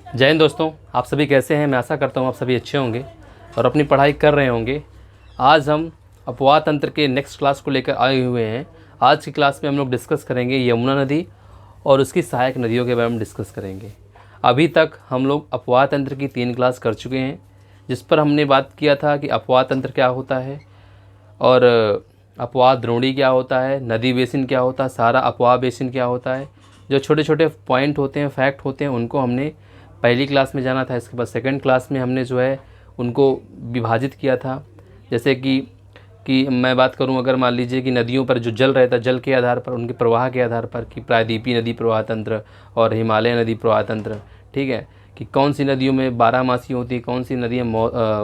जय हिंद दोस्तों, आप सभी कैसे हैं। मैं आशा करता हूँ आप सभी अच्छे होंगे और अपनी पढ़ाई कर रहे होंगे। आज हम अपवाह तंत्र के नेक्स्ट क्लास को लेकर आए हुए हैं। आज की क्लास में हम लोग डिस्कस करेंगे यमुना नदी और उसकी सहायक नदियों के बारे में डिस्कस करेंगे। अभी तक हम लोग अपवाह तंत्र की 3 क्लास कर चुके हैं, जिस पर हमने बात किया था कि अपवाह तंत्र क्या होता है और अपवाह द्रोणी क्या होता है, नदी बेसिन क्या होता है, सारा अपवाह बेसिन क्या होता है। जो छोटे छोटे पॉइंट होते हैं, फैक्ट होते हैं, उनको हमने पहली क्लास में जाना था। इसके बाद सेकंड क्लास में हमने जो है उनको विभाजित किया था। जैसे कि मैं बात करूं, अगर मान लीजिए कि नदियों पर जो जल रहता है, जल के आधार पर, उनके प्रवाह के आधार पर, कि प्रायद्वीपीय नदी प्रवाह तंत्र और हिमालय नदी प्रवाह तंत्र, ठीक है, कि कौन सी नदियों में 12 मासी होती है, कौन सी नदियाँ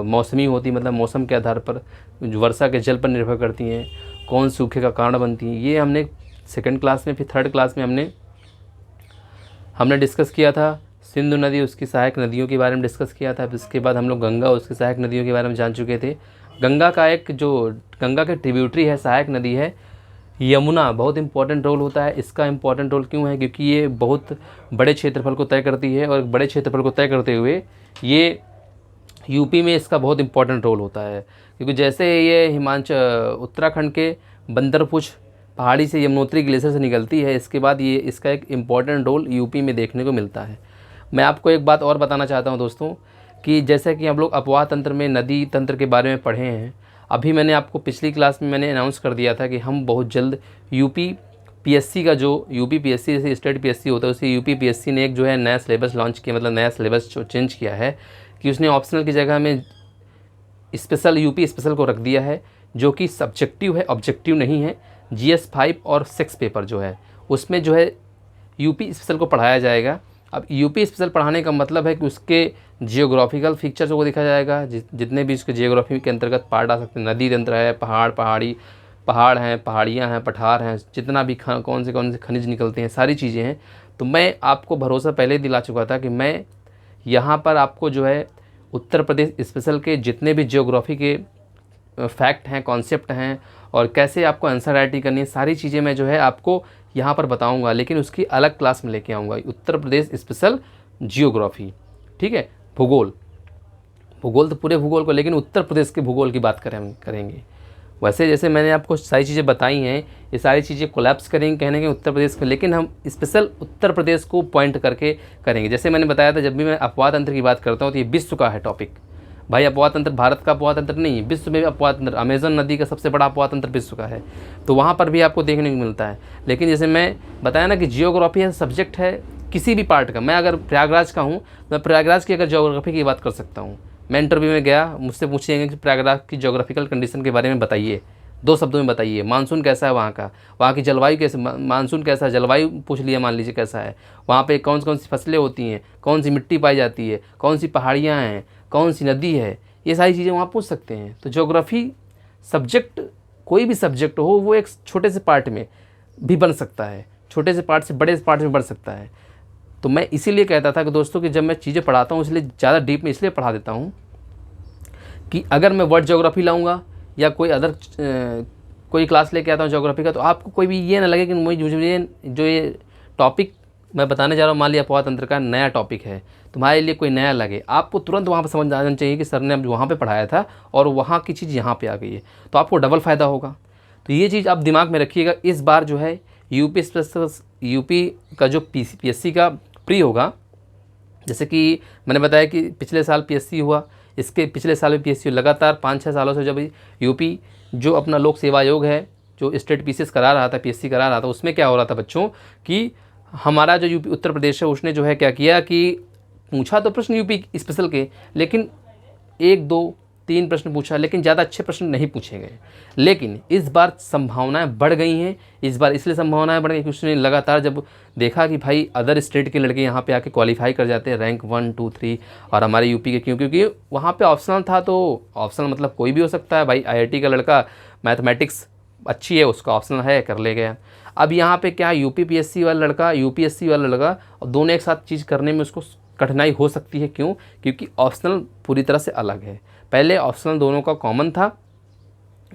मौसमी होती, मतलब मौसम के आधार पर जो वर्षा के जल पर निर्भर करती हैं, कौन सूखे का कारण बनती हैं, ये हमने सेकंड क्लास में। फिर थर्ड क्लास में हमने डिस्कस किया था सिंधु नदी, उसकी सहायक नदियों के बारे में डिस्कस किया था। इसके बाद हम लोग गंगा, उसकी सहायक नदियों के बारे में जान चुके थे। गंगा के ट्रिब्यूटरी है, सहायक नदी है यमुना, बहुत इंपॉर्टेंट रोल होता है। इसका इंपॉर्टेंट रोल क्यों है? क्योंकि ये बहुत बड़े क्षेत्रफल को तय करती है और बड़े क्षेत्रफल को तय करते हुए ये यूपी में इसका बहुत इंपॉर्टेंट रोल होता है। क्योंकि जैसे ये हिमाचल उत्तराखंड के बंदरपुछ पहाड़ी से यमुनोत्री ग्लेशियर से निकलती है, इसके बाद ये इसका एक इम्पॉर्टेंट रोल यूपी में देखने को मिलता है। मैं आपको एक बात और बताना चाहता हूँ दोस्तों, कि जैसे कि हम लोग अपवाह तंत्र में नदी तंत्र के बारे में पढ़े हैं। अभी मैंने आपको पिछली क्लास में मैंने अनाउंस कर दिया था कि हम बहुत जल्द यूपी पीएससी का, जो यूपी पीएससी जैसे स्टेट पीएससी होता है, उसी यूपी पीएससी ने एक जो है नया सिलेबस लॉन्च किया, मतलब नया सिलेबस जो चेंज किया है, कि उसने ऑप्शनल की जगह में स्पेशल, यूपी स्पेशल को रख दिया है, जो कि सब्जेक्टिव है, ऑब्जेक्टिव नहीं है। जीएस 5 और 6 पेपर जो है उसमें जो है यूपी स्पेशल को पढ़ाया जाएगा। अब यूपी स्पेशल पढ़ाने का मतलब है कि उसके जियोग्राफिकल फीचर्स को देखा जाएगा, जितने भी उसके जियोग्राफी के अंतर्गत पार्ट आ सकते हैं, नदी तंत्र है, पहाड़ हैं, पहाड़ियाँ हैं, पठार हैं, जितना भी कौन से खनिज निकलते हैं, सारी चीज़ें हैं। तो मैं आपको भरोसा पहले दिला चुका था कि मैं यहाँ पर आपको जो है उत्तर प्रदेश स्पेशल के जितने भी जियोग्राफी के फैक्ट हैं, कॉन्सेप्ट हैं, और कैसे आपको आंसर राइटिंग करनी है, सारी चीज़ें मैं जो है आपको यहाँ पर बताऊँगा, लेकिन उसकी अलग क्लास में लेके आऊँगा। उत्तर प्रदेश स्पेशल जियोग्राफी, ठीक है, भूगोल तो पूरे भूगोल को, लेकिन उत्तर प्रदेश के भूगोल की बात करेंगे। वैसे जैसे मैंने आपको सारी चीज़ें बताई हैं, ये सारी चीज़ें कोलैप्स करेंगे कहने के उत्तर प्रदेश में, लेकिन हम स्पेशल उत्तर प्रदेश को पॉइंट करके करेंगे। जैसे मैंने बताया था, जब भी मैं अपवाह तंत्र की बात करता हूँ तो ये विश्व का है टॉपिक। भाई अपवाह तंत्र भारत का अपवाह तंत्र नहीं है, विश्व में भी अपवाह तंत्र, अमेजन नदी का सबसे बड़ा अपवाह तंत्र विश्व का है, तो वहाँ पर भी आपको देखने को मिलता है। लेकिन जैसे मैं बताया ना कि जियोग्राफी है, सब्जेक्ट है किसी भी पार्ट का। मैं अगर प्रयागराज का हूँ, मैं प्रयागराज की अगर ज्योग्राफी की बात कर सकता हूँ। मैं इंटरव्यू में गया, मुझसे पूछेंगे कि प्रयागराज की ज्योग्राफिकल कंडीशन के बारे में बताइए, 2 शब्दों में बताइए। मानसून कैसा है वहाँ का, वहाँ की जलवायु कैसे, मानसून कैसा है, जलवायु पूछ लिया मान लीजिए कैसा है, वहाँ पे कौन सी फसलें होती हैं, कौन सी मिट्टी पाई जाती है, कौन सी पहाड़ियाँ हैं, कौन सी नदी है, ये सारी चीज़ें वहाँ पूछ सकते हैं। तो ज्योग्राफी सब्जेक्ट, कोई भी सब्जेक्ट हो, वो एक छोटे से पार्ट में भी बन सकता है, छोटे से पार्ट से बड़े पार्ट में बढ़ सकता है। तो मैं इसीलिए कहता था कि दोस्तों कि जब मैं चीज़ें पढ़ाता हूँ, इसलिए ज़्यादा डीप में इसलिए पढ़ा देता हूँ कि अगर मैं वर्ल्ड ज्योग्राफी लाऊंगा या कोई अदर कोई क्लास लेके आता हूँ ज्योग्राफी का, तो आपको कोई भी ये ना लगे कि मुझे जो ये टॉपिक मैं बताने जा रहा हूँ, मान लिया अपवाह तंत्र का नया टॉपिक है, तुम्हारे लिए कोई नया लगे, आपको तुरंत वहाँ पर समझ आ जाना चाहिए कि सर ने अब वहाँ पे पढ़ाया था और वहाँ की चीज़ यहाँ पे आ गई है, तो आपको डबल फ़ायदा होगा। तो ये चीज़ आप दिमाग में रखिएगा। इस बार जो है यूपी का जो पीएससी का प्री होगा, जैसे कि मैंने बताया कि पिछले साल पीएससी हुआ, इसके पिछले साल भी पीएससी लगातार 5-6 सालों से जब यूपी जो अपना लोक सेवा आयोग है, जो स्टेट पीसीएस करा रहा था, पीएससी करा रहा था, उसमें क्या हो रहा था बच्चों कि हमारा जो यूपी उत्तर प्रदेश है, उसने जो है क्या किया कि पूछा तो प्रश्न यूपी स्पेशल के, लेकिन 1, 2, 3 प्रश्न पूछा, लेकिन ज़्यादा अच्छे प्रश्न नहीं पूछे गए। लेकिन इस बार संभावनाएं बढ़ गई हैं। इस बार इसलिए संभावनाएं बढ़ गई कि उसने लगातार जब देखा कि भाई अदर स्टेट के लड़के यहाँ पे आके क्वालिफाई कर जाते हैं रैंक 1, 2, 3, और हमारे यूपी के क्योंकि वहाँ पे ऑप्शनल था, तो ऑप्शनल मतलब कोई भी हो सकता है। भाई आईआईटी का लड़का मैथमेटिक्स अच्छी है, उसका ऑप्शनल है, कर ले गया। अब यहाँ पे क्या, यूपीएससी वाला लड़का, यूपीएससी वाला लड़का, और दोनों एक साथ चीज़ करने में उसको कठिनाई हो सकती है। क्यों? क्योंकि ऑप्शनल पूरी तरह से अलग है। पहले ऑप्शनल दोनों का कॉमन था,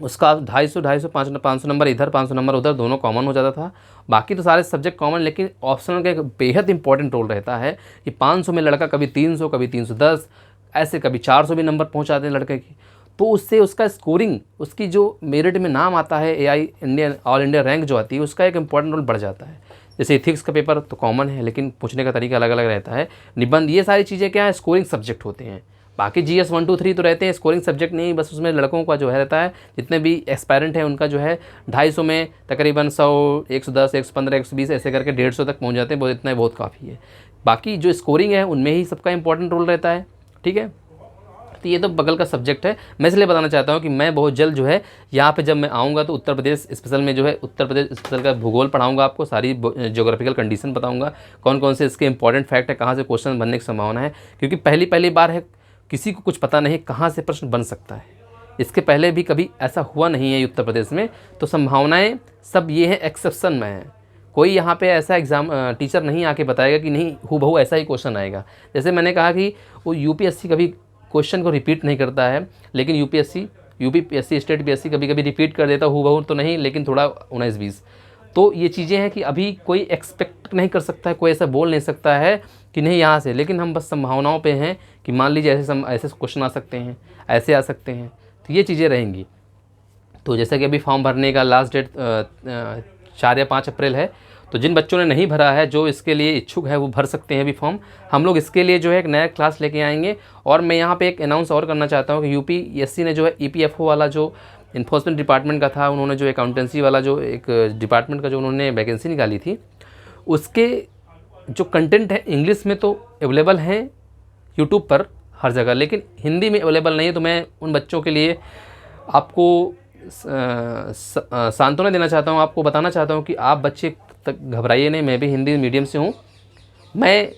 उसका 250 500 नंबर इधर, 500 नंबर उधर, दोनों कॉमन हो जाता था। बाकी तो सारे सब्जेक्ट कॉमन, लेकिन ऑप्शनल का एक बेहद इंपॉर्टेंट रोल रहता है कि 500 में लड़का कभी 300, कभी 310, ऐसे कभी 400 भी नंबर पहुंचाते हैं लड़के की। तो उससे उसका स्कोरिंग, उसकी जो मेरिट में नाम आता है, AI Indian all India rank जो आती है, उसका एक इंपॉर्टेंट रोल बढ़ जाता है। जैसे इथिक्स का पेपर तो कॉमन है, लेकिन पूछने का तरीका अलग अलग रहता है। निबंध, ये सारी चीज़ें क्या है, स्कोरिंग सब्जेक्ट होते हैं। बाकी जीएस 1 2 3 तो रहते हैं, स्कोरिंग सब्जेक्ट नहीं, बस उसमें लड़कों का जो है रहता है, जितने भी एक्सपायरेंट हैं उनका जो है 250 में तकरीबन 100, 110, 115, 120 ऐसे करके 150 तक पहुंच जाते हैं। बहुत, इतना बहुत काफ़ी है। बाकी जो स्कोरिंग है उनमें ही सबका इंपॉर्टेंट रोल रहता है। ठीक है, तो ये तो बगल का सब्जेक्ट है। मैं इसलिए बताना चाहता हूँ कि मैं बहुत जल्द जो है यहाँ पे जब मैं आऊँगा तो उत्तर प्रदेश स्पेशल में जो है, उत्तर प्रदेश स्पेशल का भूगोल पढ़ाऊँगा आपको, सारी ज्योग्राफिकल कंडीशन बताऊँगा, कौन कौन से इसके इंपॉर्टेंट फैक्ट है, कहाँ से क्वेश्चन बनने की संभावना है। क्योंकि पहली पहली बार है, किसी को कुछ पता नहीं कहाँ से प्रश्न बन सकता है। इसके पहले भी कभी ऐसा हुआ नहीं है उत्तर प्रदेश में। तो संभावनाएँ सब ये हैं, एक्सेप्शन में है। कोई यहाँ पे ऐसा एग्ज़ाम टीचर नहीं आके बताएगा कि नहीं हूबहू ऐसा ही क्वेश्चन आएगा। जैसे मैंने कहा कि वो यूपीएससी कभी क्वेश्चन को रिपीट नहीं करता है, लेकिन यूपीएससी स्टेट पीएससी कभी कभी रिपीट कर देता, हूबहू तो नहीं, लेकिन थोड़ा 19-20। तो ये चीज़ें हैं कि अभी कोई एक्सपेक्ट नहीं कर सकता है, कोई ऐसा बोल नहीं सकता है कि नहीं यहाँ से, लेकिन हम बस संभावनाओं पे हैं कि मान लीजिए ऐसे क्वेश्चन आ सकते हैं, ऐसे आ सकते हैं। तो ये चीज़ें रहेंगी। तो जैसे कि अभी फॉर्म भरने का लास्ट डेट 4 या 5 अप्रैल है। तो जिन बच्चों ने नहीं भरा है, जो इसके लिए इच्छुक है, वो भर सकते हैं अभी फॉर्म। हम लोग इसके लिए जो है एक नया क्लास लेके आएंगे। और मैं यहाँ पे एक अनाउंस और करना चाहता हूँ कि यूपीएससी ने जो है ईपीएफओ वाला जो इन्फोर्समेंट डिपार्टमेंट का था, उन्होंने जो अकाउंटेंसी वाला जो एक डिपार्टमेंट का जो उन्होंने वैकेंसी निकाली थी, उसके जो कंटेंट है इंग्लिश में तो अवेलेबल हैं यूट्यूब पर हर जगह, लेकिन हिंदी में अवेलेबल नहीं है। तो मैं उन बच्चों के लिए आपको सांत्वना देना चाहता हूँ, आपको बताना चाहता हूँ कि आप बच्चे तक घबराइए नहीं। मैं भी हिंदी मीडियम से हूँ, मैं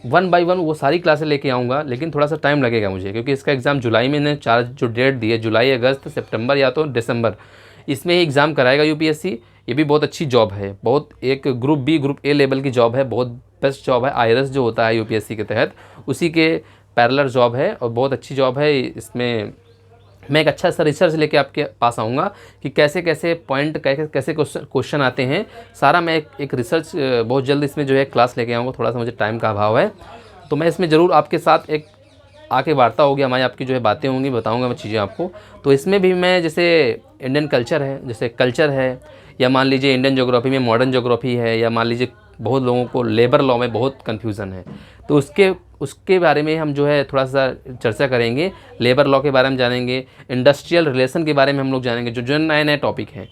1 बाय 1 वो सारी क्लासें लेके आऊँगा, लेकिन थोड़ा सा टाइम लगेगा मुझे, क्योंकि इसका एग्ज़ाम जुलाई में ने 4 जो डेट दी है, जुलाई, अगस्त, सितंबर या तो दिसंबर, इसमें ही एग्ज़ाम कराएगा यूपीएससी। ये भी बहुत अच्छी जॉब है, बहुत एक group B group A level की जॉब है, बहुत बेस्ट जॉब है। आईआरएस जो होता है यूपीएससी के तहत, उसी के पैरेलल जॉब है और बहुत अच्छी जॉब है। इसमें मैं एक अच्छा सा रिसर्च लेके आपके पास आऊँगा कि कैसे कैसे पॉइंट, कैसे कैसे क्वेश्चन आते हैं, सारा मैं एक रिसर्च बहुत जल्द इसमें जो है क्लास लेके आऊँगा। थोड़ा सा मुझे टाइम का अभाव है, तो मैं इसमें ज़रूर आपके साथ एक आके वार्ता होगी हमारी, आपकी जो है बातें होंगी, बताऊँगा मैं चीज़ें आपको। तो इसमें भी मैं जैसे इंडियन कल्चर है, जैसे कल्चर है, या मान लीजिए इंडियन ज्योग्राफी में मॉडर्न ज्योग्राफी है, या मान लीजिए बहुत लोगों को लेबर लॉ में बहुत कन्फ्यूज़न है, तो उसके बारे में हम जो है थोड़ा सा चर्चा करेंगे। लेबर लॉ के बारे में जानेंगे, इंडस्ट्रियल रिलेशन के बारे में हम लोग जानेंगे, जो जो नए नए टॉपिक हैं।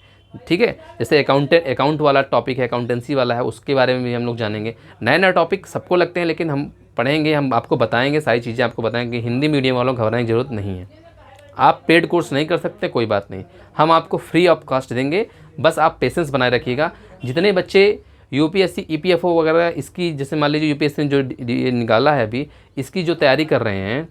ठीक है, जैसे अकाउंट वाला टॉपिक है, अकाउंटेंसी वाला है, उसके बारे में भी हम लोग जानेंगे। नए नए टॉपिक सबको लगते हैं, लेकिन हम पढ़ेंगे, हम आपको बताएंगे, सारी चीज़ें आपको बताएंगे। हिंदी मीडियम वालों को घबराने की ज़रूरत नहीं है। आप पेड कोर्स नहीं कर सकते, कोई बात नहीं, हम आपको फ्री ऑफ कॉस्ट देंगे, बस आप पेशेंस बनाए रखिएगा। जितने बच्चे यूपीएससी ईपीएफओ वगैरह इसकी, जैसे मान लीजिए यूपीएससी ने जो निकाला है अभी, इसकी जो तैयारी कर रहे हैं,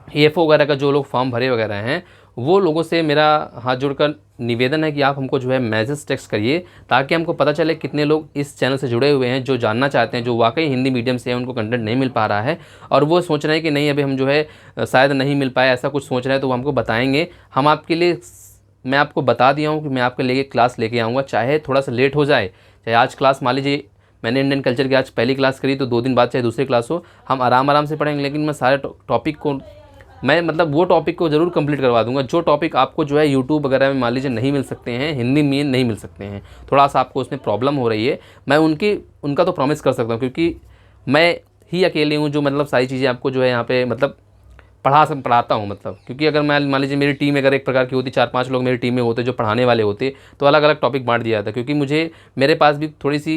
ईएफओ वगैरह का जो लोग फॉर्म भरे वगैरह हैं, वो लोगों से मेरा हाथ जोड़कर निवेदन है कि आप हमको जो है मैसेज टेक्स्ट करिए, ताकि हमको पता चले कितने लोग इस चैनल से जुड़े हुए हैं, जो जानना चाहते हैं, जो वाकई हिंदी मीडियम से हैं, उनको कंटेंट नहीं मिल पा रहा है, और वो सोच रहे हैं कि नहीं अभी हम जो है शायद नहीं मिल पाए, ऐसा कुछ सोच रहे हैं, तो वो हमको बताएंगे। हम आपके लिए, मैं आपको बता दिया हूँ कि मैं आपके लिए क्लास लेके आऊँगा, चाहे थोड़ा सा लेट हो जाए, चाहे आज क्लास, मान लीजिए मैंने इंडियन कल्चर की आज पहली क्लास करी, तो 2 दिन बाद चाहे दूसरी क्लास हो, हम आराम से पढ़ेंगे, लेकिन मैं सारे टॉपिक को, मैं मतलब वो टॉपिक को ज़रूर कंप्लीट करवा दूंगा जो टॉपिक आपको जो है यूट्यूब वगैरह में मान लीजिए नहीं मिल सकते हैं, हिंदी में नहीं मिल सकते हैं, थोड़ा सा आपको उसमें प्रॉब्लम हो रही है। मैं उनका तो प्रॉमिस कर सकता हूँ, क्योंकि मैं ही अकेले हूँ जो मतलब सारी चीज़ें आपको जो है यहाँ पे मतलब पढ़ाता हूँ, मतलब क्योंकि अगर मैं मान लीजिए मेरी टीम अगर एक प्रकार की होती, 4-5 लोग मेरी टीम में होते जो पढ़ाने वाले होते, तो अलग अलग टॉपिक बांट दिया जाता, क्योंकि मेरे पास भी थोड़ी सी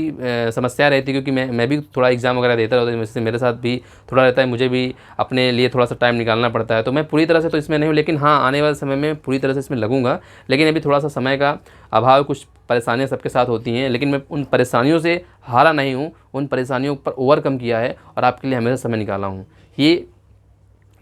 समस्या रहती, क्योंकि मैं भी थोड़ा एग्ज़ाम वगैरह देता रहता हूँ, इससे मेरे साथ भी थोड़ा रहता है, मुझे भी अपने लिए थोड़ा सा टाइम निकालना पड़ता है। तो मैं पूरी तरह से तो इसमें नहीं हूँ, लेकिन हाँ आने वाले समय में पूरी तरह से इसमें लगूंगा, लेकिन अभी थोड़ा सा समय का अभाव, कुछ परेशानियाँ सबके साथ होती हैं, लेकिन मैं उन परेशानियों से हारा नहीं हूँ, उन परेशानियों पर ओवरकम किया है और आपके लिए हमेशा समय निकाला हूँ। ये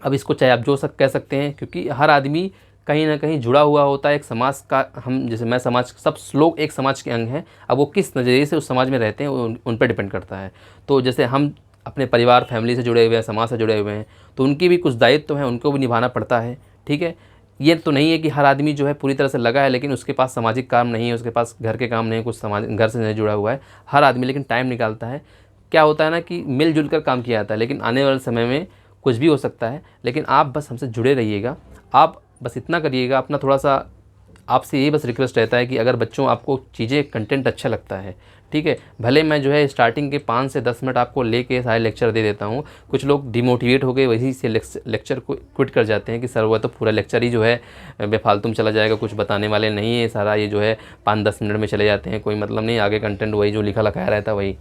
अब इसको चाहे आप जो कह सकते हैं, क्योंकि हर आदमी कहीं ना कहीं जुड़ा हुआ होता है एक समाज का। हम जैसे मैं समाज, सब लोग एक समाज के अंग हैं, अब वो किस नज़रिए से उस समाज में रहते हैं उन पर डिपेंड करता है। तो जैसे हम अपने परिवार फैमिली से जुड़े हुए हैं, समाज से जुड़े हुए हैं, तो उनकी भी कुछ दायित्व हैं, उनको भी निभाना पड़ता है। ठीक है, ये तो नहीं है कि हर आदमी जो है पूरी तरह से लगा है लेकिन उसके पास सामाजिक काम नहीं है, उसके पास घर के काम नहीं है, कुछ समाज घर से नहीं जुड़ा हुआ है। हर आदमी लेकिन टाइम निकालता है। क्या होता है ना कि मिलजुल कर काम किया जाता है, लेकिन आने वाले समय में कुछ भी हो सकता है। लेकिन आप बस हमसे जुड़े रहिएगा, आप बस इतना करिएगा। अपना थोड़ा सा आपसे ये बस रिक्वेस्ट रहता है कि अगर बच्चों आपको चीज़ें कंटेंट अच्छा लगता है, ठीक है, भले मैं जो है स्टार्टिंग के 5 से 10 मिनट आपको लेके सारे लेक्चर दे देता हूँ। कुछ लोग डिमोटिवेट हो गए वहीं से लेक्चर को क्विट कर जाते हैं कि सर वो तो पूरा लेक्चर ही जो है बेफालतू में चला जाएगा, कुछ बताने वाले नहीं है, सारा ये जो है 5-10 मिनट में चले जाते हैं, कोई मतलब नहीं, आगे कंटेंट वही जो लिखा लिखाया रहता है वही।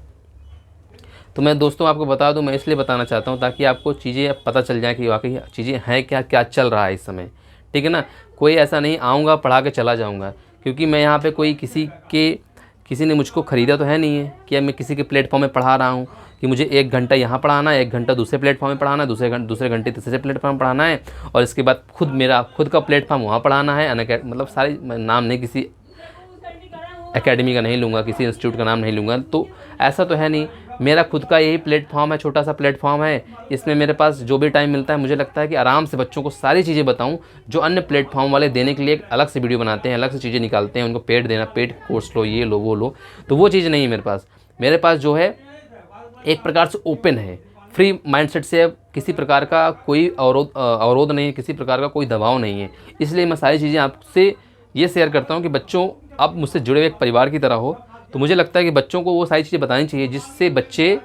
तो मैं दोस्तों आपको बता दूं, मैं इसलिए बताना चाहता हूं ताकि आपको चीज़ें पता चल जाए कि वाकई चीज़ें हैं क्या, क्या चल रहा है इस समय, ठीक है ना। कोई ऐसा नहीं आऊँगा पढ़ा के चला जाऊँगा, क्योंकि मैं यहाँ पे कोई किसी ने मुझको ख़रीदा तो है नहीं है कि मैं किसी के प्लेटफॉर्म में पढ़ा रहा हूँ कि मुझे 1 घंटा यहाँ पढ़ाना है, 1 घंटा दूसरे प्लेटफॉर्म में पढ़ाना है, दूसरे घंटे तीसरे प्लेटफॉर्म में पढ़ाना है, और इसके बाद खुद का प्लेटफॉर्म वहाँ पढ़ाना है। मतलब सारी नाम नहीं, किसी एकेडमी का नहीं लूँगा, किसी इंस्टीट्यूट का नाम नहीं लूँगा, तो ऐसा तो है नहीं। मेरा खुद का यही प्लेटफॉर्म है, छोटा सा प्लेटफॉर्म है। इसमें मेरे पास जो भी टाइम मिलता है मुझे लगता है कि आराम से बच्चों को सारी चीज़ें बताऊं जो अन्य प्लेटफॉर्म वाले देने के लिए एक अलग से वीडियो बनाते हैं, अलग से चीज़ें निकालते हैं, उनको पेड कोर्स लो, ये लो वो लो, तो वो चीज़ नहीं है मेरे पास। मेरे पास जो है एक प्रकार से ओपन है, फ्री माइंडसेट से, किसी प्रकार का कोई अवरोध नहीं है, किसी प्रकार का कोई दबाव नहीं है। इसलिए मैं सारी चीज़ें आपसे ये शेयर करता हूँ कि बच्चों आप मुझसे जुड़े हुए एक परिवार की तरह हो। तो मुझे लगता है कि बच्चों को वो सारी चीज़ें बतानी चाहिए जिससे बच्चे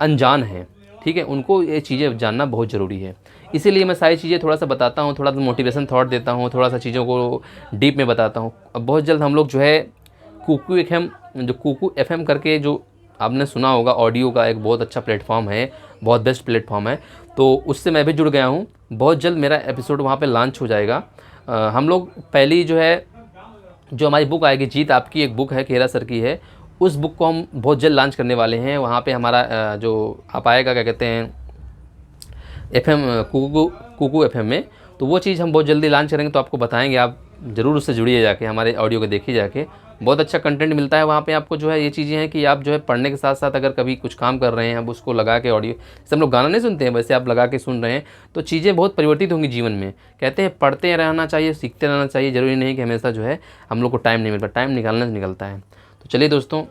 अनजान हैं, ठीक है, उनको ये चीज़ें जानना बहुत ज़रूरी है। इसीलिए मैं सारी चीज़ें थोड़ा सा बताता हूँ, थोड़ा सा मोटिवेशन थॉट देता हूँ, थोड़ा सा चीज़ों को डीप में बताता हूँ। अब बहुत जल्द हम लोग जो है कुकू FM करके, जो आपने सुना होगा, ऑडियो का एक बहुत अच्छा प्लेटफॉर्म है, बहुत बेस्ट प्लेटफॉर्म है, तो उससे मैं भी जुड़ गया हूँ। बहुत जल्द मेरा एपिसोड वहाँ पे लॉन्च हो जाएगा। हम लोग पहली जो हमारी बुक आएगी, जीत आपकी, एक बुक है, खेरा सर की है, उस बुक को हम बहुत जल्द लॉन्च करने वाले हैं। वहाँ पे हमारा जो आप आएगा, क्या कहते हैं, FM कुकू FM में, तो वो चीज़ हम बहुत जल्दी लॉन्च करेंगे, तो आपको बताएंगे। आप ज़रूर उससे जुड़िए, जाके हमारे ऑडियो को देखिए जाके, बहुत अच्छा कंटेंट मिलता है वहाँ पे आपको। जो है ये चीज़ें हैं कि आप जो है पढ़ने के साथ साथ अगर कभी कुछ काम कर रहे हैं, अब उसको लगा के ऑडियो, जैसे हम लोग गाना नहीं सुनते हैं वैसे आप लगा के सुन रहे हैं, तो चीज़ें बहुत परिवर्तित होंगी जीवन में। कहते हैं पढ़ते रहना चाहिए, सीखते रहना चाहिए, ज़रूरी नहीं कि हमेशा जो है हम लोग को टाइम नहीं मिलता, टाइम निकालने से निकलता है। तो चलिए दोस्तों,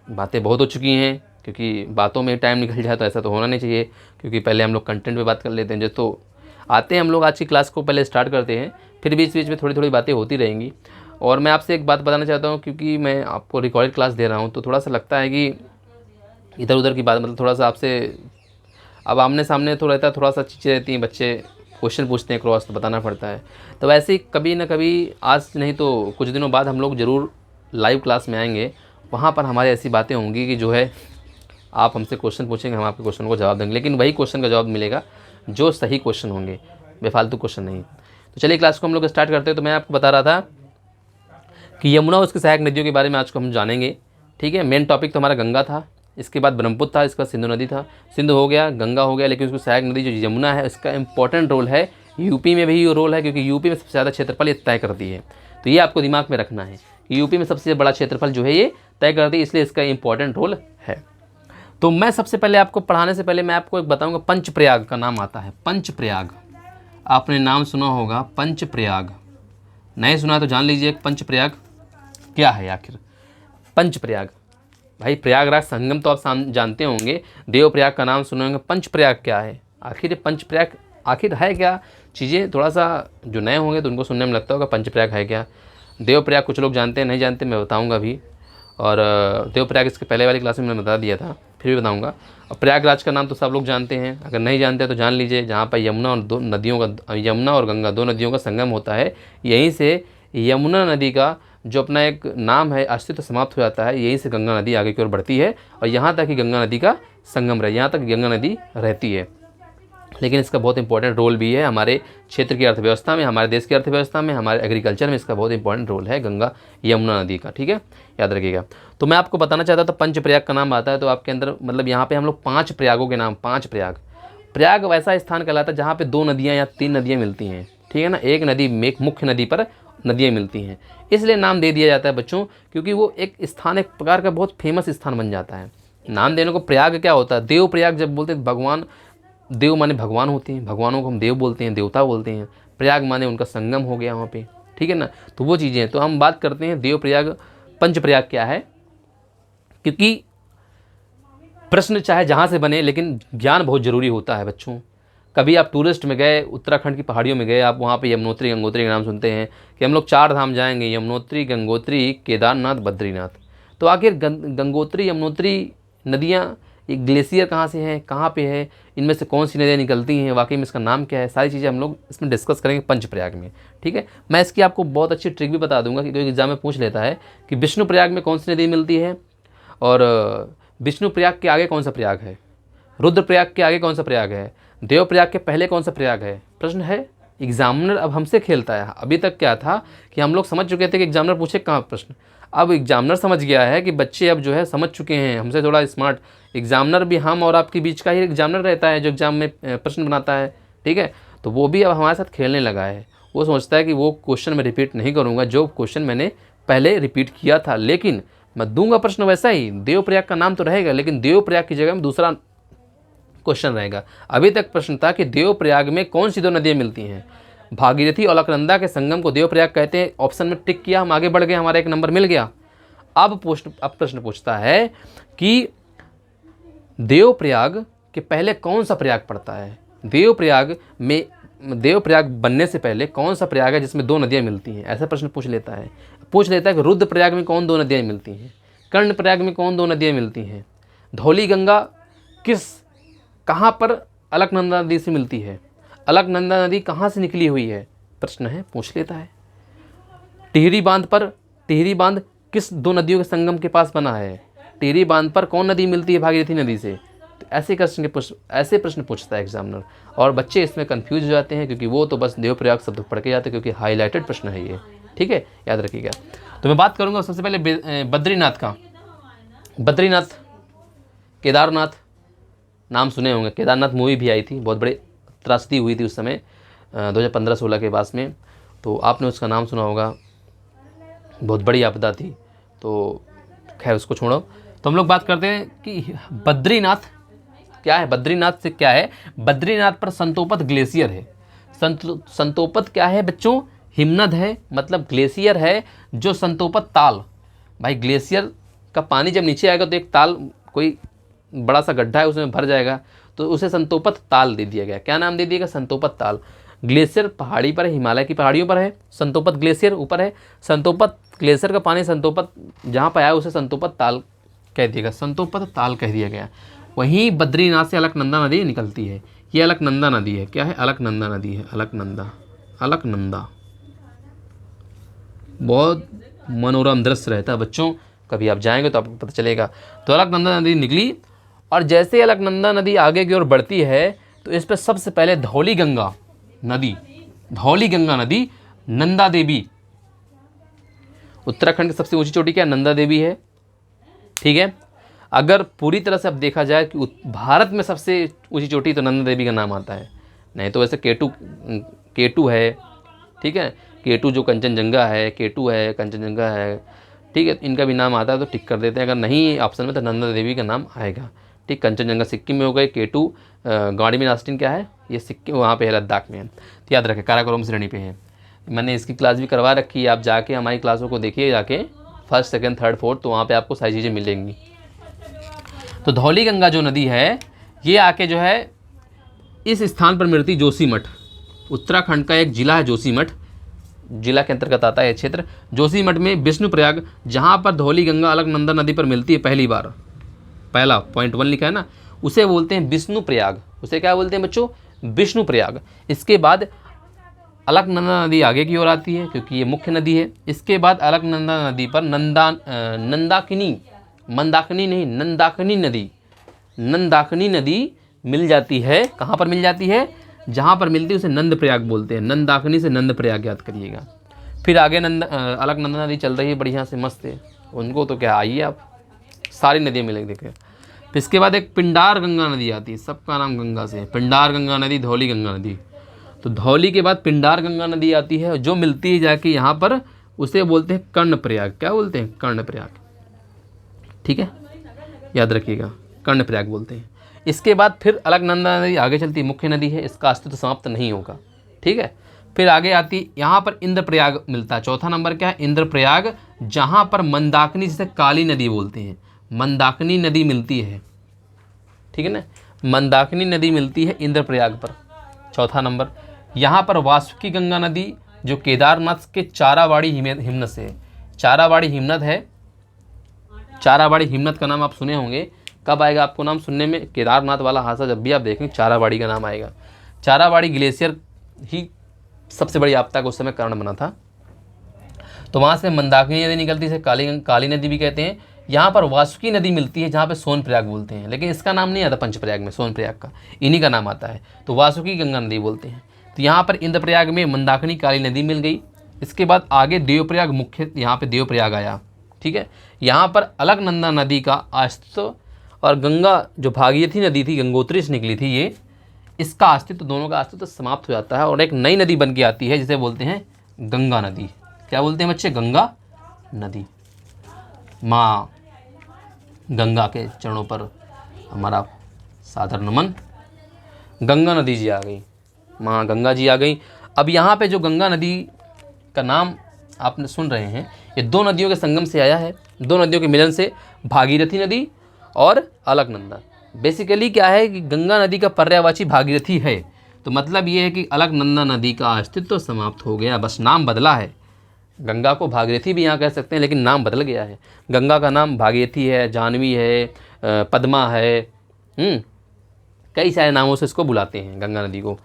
बातें बहुत हो चुकी हैं, क्योंकि बातों में टाइम निकल जाए तो ऐसा तो होना नहीं चाहिए, क्योंकि पहले हम लोग कंटेंट पे बात कर लेते हैं। जो तो आते हैं हम लोग आज की क्लास को पहले स्टार्ट करते हैं, फिर बीच बीच में थोड़ी थोड़ी बातें होती रहेंगी। और मैं आपसे एक बात बताना चाहता हूँ, क्योंकि मैं आपको रिकॉर्डेड क्लास दे रहा हूँ, तो थोड़ा सा लगता है कि इधर उधर की बात, मतलब थोड़ा सा आपसे अब आमने सामने तो रहता है, थोड़ा सा चीज़ें रहती हैं, बच्चे क्वेश्चन पूछते हैं क्रॉस, तो बताना पड़ता है। तो वैसे ही कभी ना कभी, आज नहीं तो कुछ दिनों बाद, हम लोग ज़रूर लाइव क्लास में आएंगे। वहाँ पर हमारी ऐसी बातें होंगी कि जो है आप हमसे क्वेश्चन पूछेंगे, हम आपके क्वेश्चन को जवाब देंगे, लेकिन वही क्वेश्चन का जवाब मिलेगा जो सही क्वेश्चन होंगे, बेफालतू क्वेश्चन नहीं। तो चलिए क्लास को हम लोग स्टार्ट करते हैं। तो मैं आपको बता रहा था कि यमुना और उसकी सहायक नदियों के बारे में आज को हम जानेंगे, ठीक है। मेन टॉपिक तो हमारा गंगा था, इसके बाद ब्रह्मपुत्र था, इसके बाद सिंधु नदी था। सिंधु हो गया, गंगा हो गया, लेकिन उसकी सहायक नदी जो यमुना है, इसका इंपॉर्टेंट रोल है। यूपी में भी रोल है, क्योंकि यूपी में सबसे ज़्यादा क्षेत्रफल ये तय करती है। तो ये आपको दिमाग में रखना है कि यूपी में सबसे बड़ा क्षेत्रफल जो है ये तय करती है, इसलिए इसका इंपॉर्टेंट रोल है। तो मैं सबसे पहले आपको पढ़ाने से पहले मैं आपको एक बताऊंगा, पंचप्रयाग का नाम आता है। पंचप्रयाग आपने नाम सुना होगा, पंचप्रयाग नहीं सुना तो जान लीजिए पंचप्रयाग क्या है आखिर। पंचप्रयाग भाई, प्रयागराज संगम तो आप जानते होंगे, देवप्रयाग का नाम सुने होंगे, पंचप्रयाग क्या है आखिर, ये पंचप्रयाग आखिर है क्या। चीज़ें थोड़ा सा जो नए होंगे तो उनको सुनने में लगता होगा पंचप्रयाग है क्या। देवप्रयाग कुछ लोग जानते हैं, नहीं जानते मैं बताऊंगा भी। और देवप्रयाग इसके पहले वाली क्लास में मैंने बता दिया था, फिर भी बताऊंगा। और प्रयागराज का नाम तो सब लोग जानते हैं, अगर नहीं जानते तो जान लीजिए, जहाँ पर यमुना और गंगा दो नदियों का संगम होता है, यहीं से यमुना नदी का जो अपना एक नाम है, अस्तित्व समाप्त हो जाता है, यहीं से गंगा नदी आगे की ओर बढ़ती है, और यहाँ तक कि गंगा नदी का संगम रहे, यहाँ तक गंगा नदी रहती है। लेकिन इसका बहुत इंपॉर्टेंट रोल भी है हमारे क्षेत्र की अर्थव्यवस्था में, हमारे देश की अर्थव्यवस्था में, हमारे एग्रीकल्चर में इसका बहुत इंपॉर्टेंट रोल है गंगा यमुना नदी का, ठीक है, याद रखिएगा। तो मैं आपको बताना चाहता था, पंचप्रयाग का नाम आता है तो आपके अंदर, मतलब यहाँ पे हम लोग 5 प्रयागों के नाम, 5 प्रयाग वैसा स्थान कहलाता है जहाँ पे 2 नदियाँ या 3 नदियाँ मिलती हैं, ठीक है ना। एक नदी में, एक मुख्य नदी पर नदियाँ मिलती हैं, इसलिए नाम दे दिया जाता है बच्चों, क्योंकि वो एक स्थान, एक प्रकार का बहुत फेमस स्थान बन जाता है। नाम देने को प्रयाग क्या होता है, देव प्रयाग जब बोलते हैं, भगवान, देव माने भगवान होते हैं, भगवानों को हम देव बोलते हैं, देवता बोलते हैं। प्रयाग माने उनका संगम हो गया वहाँ पे, ठीक है ना। तो वो चीज़ें हैं। तो हम बात करते हैं देवप्रयाग पंचप्रयाग क्या है, क्योंकि प्रश्न चाहे जहाँ से बने लेकिन ज्ञान बहुत ज़रूरी होता है बच्चों। कभी आप टूरिस्ट में गए, उत्तराखंड की पहाड़ियों में गए, आप वहाँ पे यमुनोत्री गंगोत्री का नाम सुनते हैं कि हम लोग 4 धाम जाएंगे, यमुनोत्री गंगोत्री केदारनाथ बद्रीनाथ। तो आखिर गंगोत्री यमुनोत्री नदियाँ, एक ग्लेशियर कहाँ से है, कहाँ पे है, इनमें से कौन सी नदियाँ निकलती हैं, वाकई में इसका नाम क्या है, सारी चीज़ें हम लोग इसमें डिस्कस करेंगे पंचप्रयाग में, ठीक है। मैं इसकी आपको बहुत अच्छी ट्रिक भी बता दूंगा कि कोई एग्जाम में पूछ लेता है कि विष्णुप्रयाग में कौन सी नदी मिलती है, और विष्णुप्रयाग के आगे कौन सा प्रयाग है, रुद्रप्रयाग के आगे कौन सा प्रयाग है, देवप्रयाग के पहले कौन सा प्रयाग है। प्रश्न है, एग्जामिनर अब हमसे खेलता है। अभी तक क्या था कि हम लोग समझ चुके थे कि एग्जामिनर पूछे कहाँ प्रश्न, अब एग्जामिनर समझ गया है कि बच्चे अब जो है समझ चुके हैं हमसे थोड़ा स्मार्ट। एग्जामिनर भी हम और आपके बीच का ही एग्जामिनर रहता है जो एग्जाम में प्रश्न बनाता है, ठीक है। तो वो भी अब हमारे साथ खेलने लगा है। वो सोचता है कि वो क्वेश्चन मैं रिपीट नहीं करूँगा जो क्वेश्चन मैंने पहले रिपीट किया था, लेकिन मैं दूंगा प्रश्न वैसा ही, देवप्रयाग का नाम तो रहेगा लेकिन देवप्रयाग की जगह में दूसरा क्वेश्चन रहेगा। अभी तक प्रश्न था कि देवप्रयाग में कौन सी 2 नदियाँ मिलती हैं, भागीरथी और अलकनंदा के संगम को देवप्रयाग कहते हैं। ऑप्शन में टिक किया, हम आगे बढ़ गए, हमारा 1 नंबर मिल गया। अब प्रश्न पूछता है कि देवप्रयाग के पहले कौन सा प्रयाग पड़ता है, देवप्रयाग बनने से पहले कौन सा प्रयाग है जिसमें 2 नदियाँ मिलती हैं, ऐसा प्रश्न पूछ लेता है कि रुद्रप्रयाग में कौन 2 नदियाँ मिलती हैं, कर्णप्रयाग में कौन 2 नदियाँ मिलती हैं, धौली गंगा कहाँ पर अलकनंदा नदी से मिलती है, अलकनंदा नदी कहाँ से निकली हुई है, प्रश्न है, पूछ लेता है। टिहरी बांध किस 2 नदियों के संगम के पास बना है, टिहरी बांध पर कौन नदी मिलती है भागीरथी नदी से। तो ऐसे प्रश्न पूछता है एग्जामिनर, और बच्चे इसमें कंफ्यूज हो जाते हैं क्योंकि वो तो बस देवप्रयाग शब्द पढ़ के जाते हैं, क्योंकि हाईलाइटेड प्रश्न है ये, ठीक है, याद रखिएगा। तो मैं बात करूँगा सबसे पहले बद्रीनाथ का। बद्रीनाथ, केदारनाथ नाम सुने होंगे, केदारनाथ मूवी भी आई थी, बहुत बड़ी त्रासदी हुई थी उस समय 2015-16 के पास में, तो आपने उसका नाम सुना होगा, बहुत बड़ी आपदा थी। तो खैर उसको छोड़ो, तो हम लोग बात करते हैं कि बद्रीनाथ क्या है। बद्रीनाथ से क्या है, बद्रीनाथ पर संतोपत ग्लेशियर है। संतोपत क्या है बच्चों, हिमनद है, मतलब ग्लेशियर है जो संतोपत ताल, भाई ग्लेशियर का पानी जब नीचे आएगा तो एक ताल, कोई बड़ा सा गड्ढा है उसमें भर जाएगा, तो उसे संतोपत ताल दे दिया गया। क्या नाम दे दिया गया, संतोपत ताल। ग्लेशियर पहाड़ी पर है, हिमालय की पहाड़ियों पर है, संतोपत ग्लेशियर ऊपर है, संतोपत ग्लेशियर का पानी संतोपत जहाँ पर आया उसे संतोपत ताल कह दिया गया, संतोपत ताल कह दिया गया। वहीं बद्रीनाथ से अलकनंदा नदी निकलती है, ये अलकनंदा नदी है। क्या है, अलकनंदा नदी है, अलकनंदा। बहुत मनोरम दृश्य रहता है बच्चों, कभी आप जाएंगे तो आपको पता चलेगा। तो अलकनंदा नदी निकली, और जैसे अलकनंदा नदी आगे की ओर बढ़ती है तो इस पर सबसे पहले धौली गंगा नदी, नंदा देवी, उत्तराखंड की सबसे ऊंची चोटी क्या, नंदा देवी है, ठीक है। अगर पूरी तरह से अब देखा जाए कि भारत में सबसे ऊंची चोटी तो नंदा देवी का नाम आता है, नहीं तो वैसे केटू है, ठीक है, केटू जो कंचनजंगा है, कंचनजंगा है, ठीक है, इनका भी नाम आता है तो टिक कर देते हैं। अगर नहीं ऑप्शन में तो नंदा देवी का नाम आएगा, ठीक। कंचनजंगा सिक्किम में हो गए, केटू गाड़ी में नास्टिन क्या है, ये सिक्किम वहाँ पे है, लद्दाख में है। तो याद रखें, काराकोरम श्रेणी पे है। मैंने इसकी क्लास भी करवा रखी है, आप जाके हमारी क्लासों को देखिए, जाके 1st, 2nd, 3rd, 4th, तो वहाँ पे आपको सारी चीज़ें मिलेंगी। तो धौली गंगा जो नदी है ये आके जो है इस स्थान पर मिलती, जोशीमठ, उत्तराखंड का एक जिला है जोशीमठ, जिला के अंतर्गत आता है ये क्षेत्र। जोशीमठ में विष्णुप्रयाग, जहाँ पर धौली गंगा अलकनंदा नदी पर मिलती है पहली बार, पहला पॉइंट 1 लिखा है ना, उसे बोलते हैं विष्णुप्रयाग। उसे क्या बोलते हैं बच्चों, विष्णुप्रयाग। इसके बाद अलकनंदा नदी आगे की ओर आती है क्योंकि ये मुख्य नदी है। इसके बाद अलकनंदा नदी पर नंदाकिनी नदी मिल जाती है। कहाँ पर मिल जाती है, जहाँ पर मिलती है उसे नंदप्रयाग बोलते हैं। नंदाकिनी से नंदप्रयाग याद करिएगा। फिर आगे अलकनंदा नदी चल रही है बढ़िया से, मस्त है, उनको तो क्या, आइए आप, सारी नदियाँ मिलेंगी देखें। फिर इसके बाद एक पिंडार गंगा नदी आती है, सबका नाम गंगा से, पिंडार गंगा नदी, धौली गंगा नदी। तो धौली के बाद पिंडार गंगा नदी आती है जो मिलती है जाके यहाँ पर, उसे बोलते हैं कर्णप्रयाग। क्या बोलते हैं, कर्णप्रयाग, ठीक है, याद रखिएगा, कर्णप्रयाग बोलते हैं। इसके बाद फिर अलकनंदा नदी आगे चलती है, मुख्य नदी है, इसका अस्तित्व समाप्त नहीं होगा, ठीक है। फिर आगे आती, यहाँ पर इंद्रप्रयाग मिलता है। चौथा नंबर क्या है? इंद्रप्रयाग, जहाँ पर मंदाकिनी, जिसे काली नदी बोलते हैं, मंदाकिनी नदी मिलती है, ठीक है ना, मंदाकिनी नदी मिलती है इंद्रप्रयाग पर। चौथा नंबर, यहाँ पर वासुकी गंगा नदी, जो केदारनाथ के चाराबाड़ी हिमनत से है। चाराबाड़ी हिमनत है, चाराबाड़ी हिमनत का नाम आप सुने होंगे। कब आएगा आपको नाम सुनने में? केदारनाथ वाला हादसा जब भी आप देखें चाराबाड़ी का नाम आएगा। चाराबाड़ी ग्लेशियर ही सबसे बड़ी आपदा का उस समय कारण बना था। तो वहाँ से मंदाकिनी नदी निकलती है, काली नदी भी कहते हैं। यहाँ पर वासुकी नदी मिलती है, जहाँ पे सोनप्रयाग बोलते हैं, लेकिन इसका नाम नहीं आता पंचप्रयाग में, सोनप्रयाग का इन्हीं का नाम आता है, तो वासुकी गंगा नदी बोलते हैं। तो यहाँ पर इंद्रप्रयाग में मंदाकिनी काली नदी मिल गई। इसके बाद आगे देवप्रयाग, मुख्य यहाँ पे देवप्रयाग आया, ठीक है। यहाँ पर अलकनंदा नदी का अस्तित्व और गंगा जो भागीरथी नदी थी, गंगोत्री से निकली थी ये, इसका अस्तित्व, दोनों का अस्तित्व समाप्त हो जाता है और एक नई नदी बन के आती है, जिसे बोलते हैं गंगा नदी। क्या बोलते हैं बच्चे? गंगा नदी। माँ गंगा के चरणों पर हमारा सादर नमन। गंगा नदी जी आ गई, माँ गंगा जी आ गई। अब यहाँ पे जो गंगा नदी का नाम आपने सुन रहे हैं, ये दो नदियों के संगम से आया है, दो नदियों के मिलन से, भागीरथी नदी और अलकनंदा। बेसिकली क्या है कि गंगा नदी का पर्यायवाची भागीरथी है, तो मतलब ये है कि अलकनंदा नदी का अस्तित्व समाप्त हो गया, बस नाम बदला है। गंगा को भागीरथी भी यहाँ कह सकते हैं, लेकिन नाम बदल गया है। गंगा का नाम भागीरथी है, जानवी है, पद्मा है, कई सारे नामों से इसको बुलाते हैं गंगा नदी को।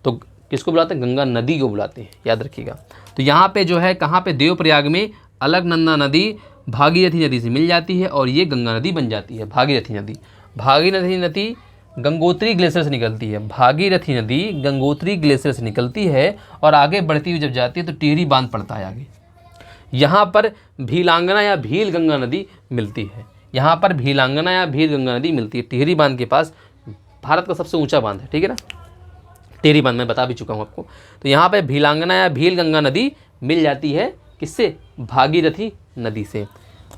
तो किसको बुलाते हैं? गंगा नदी को बुलाते हैं, याद रखिएगा। तो यहाँ पे जो है, कहाँ पे? देवप्रयाग में अलकनंदा नदी भागीरथी नदी से मिल जाती है और ये गंगा नदी बन जाती है, भागीरथी नदी। भागीरथी नदी गंगोत्री ग्लेशियर से निकलती है, भागीरथी नदी गंगोत्री ग्लेशियर से निकलती है और आगे बढ़ती हुई जब जाती है तो टिहरी बांध पड़ता है आगे। यहाँ पर भीलांगना या भील गंगा नदी मिलती है, यहाँ पर भीलांगना या भील गंगा नदी मिलती है टिहरी बांध के पास। भारत का सबसे ऊंचा बांध है, ठीक है ना, टिहरी बांध, मैं बता भी चुका हूँ आपको। तो यहाँ पर भीलांगना या भील गंगा नदी मिल जाती है, किससे? भागीरथी नदी से।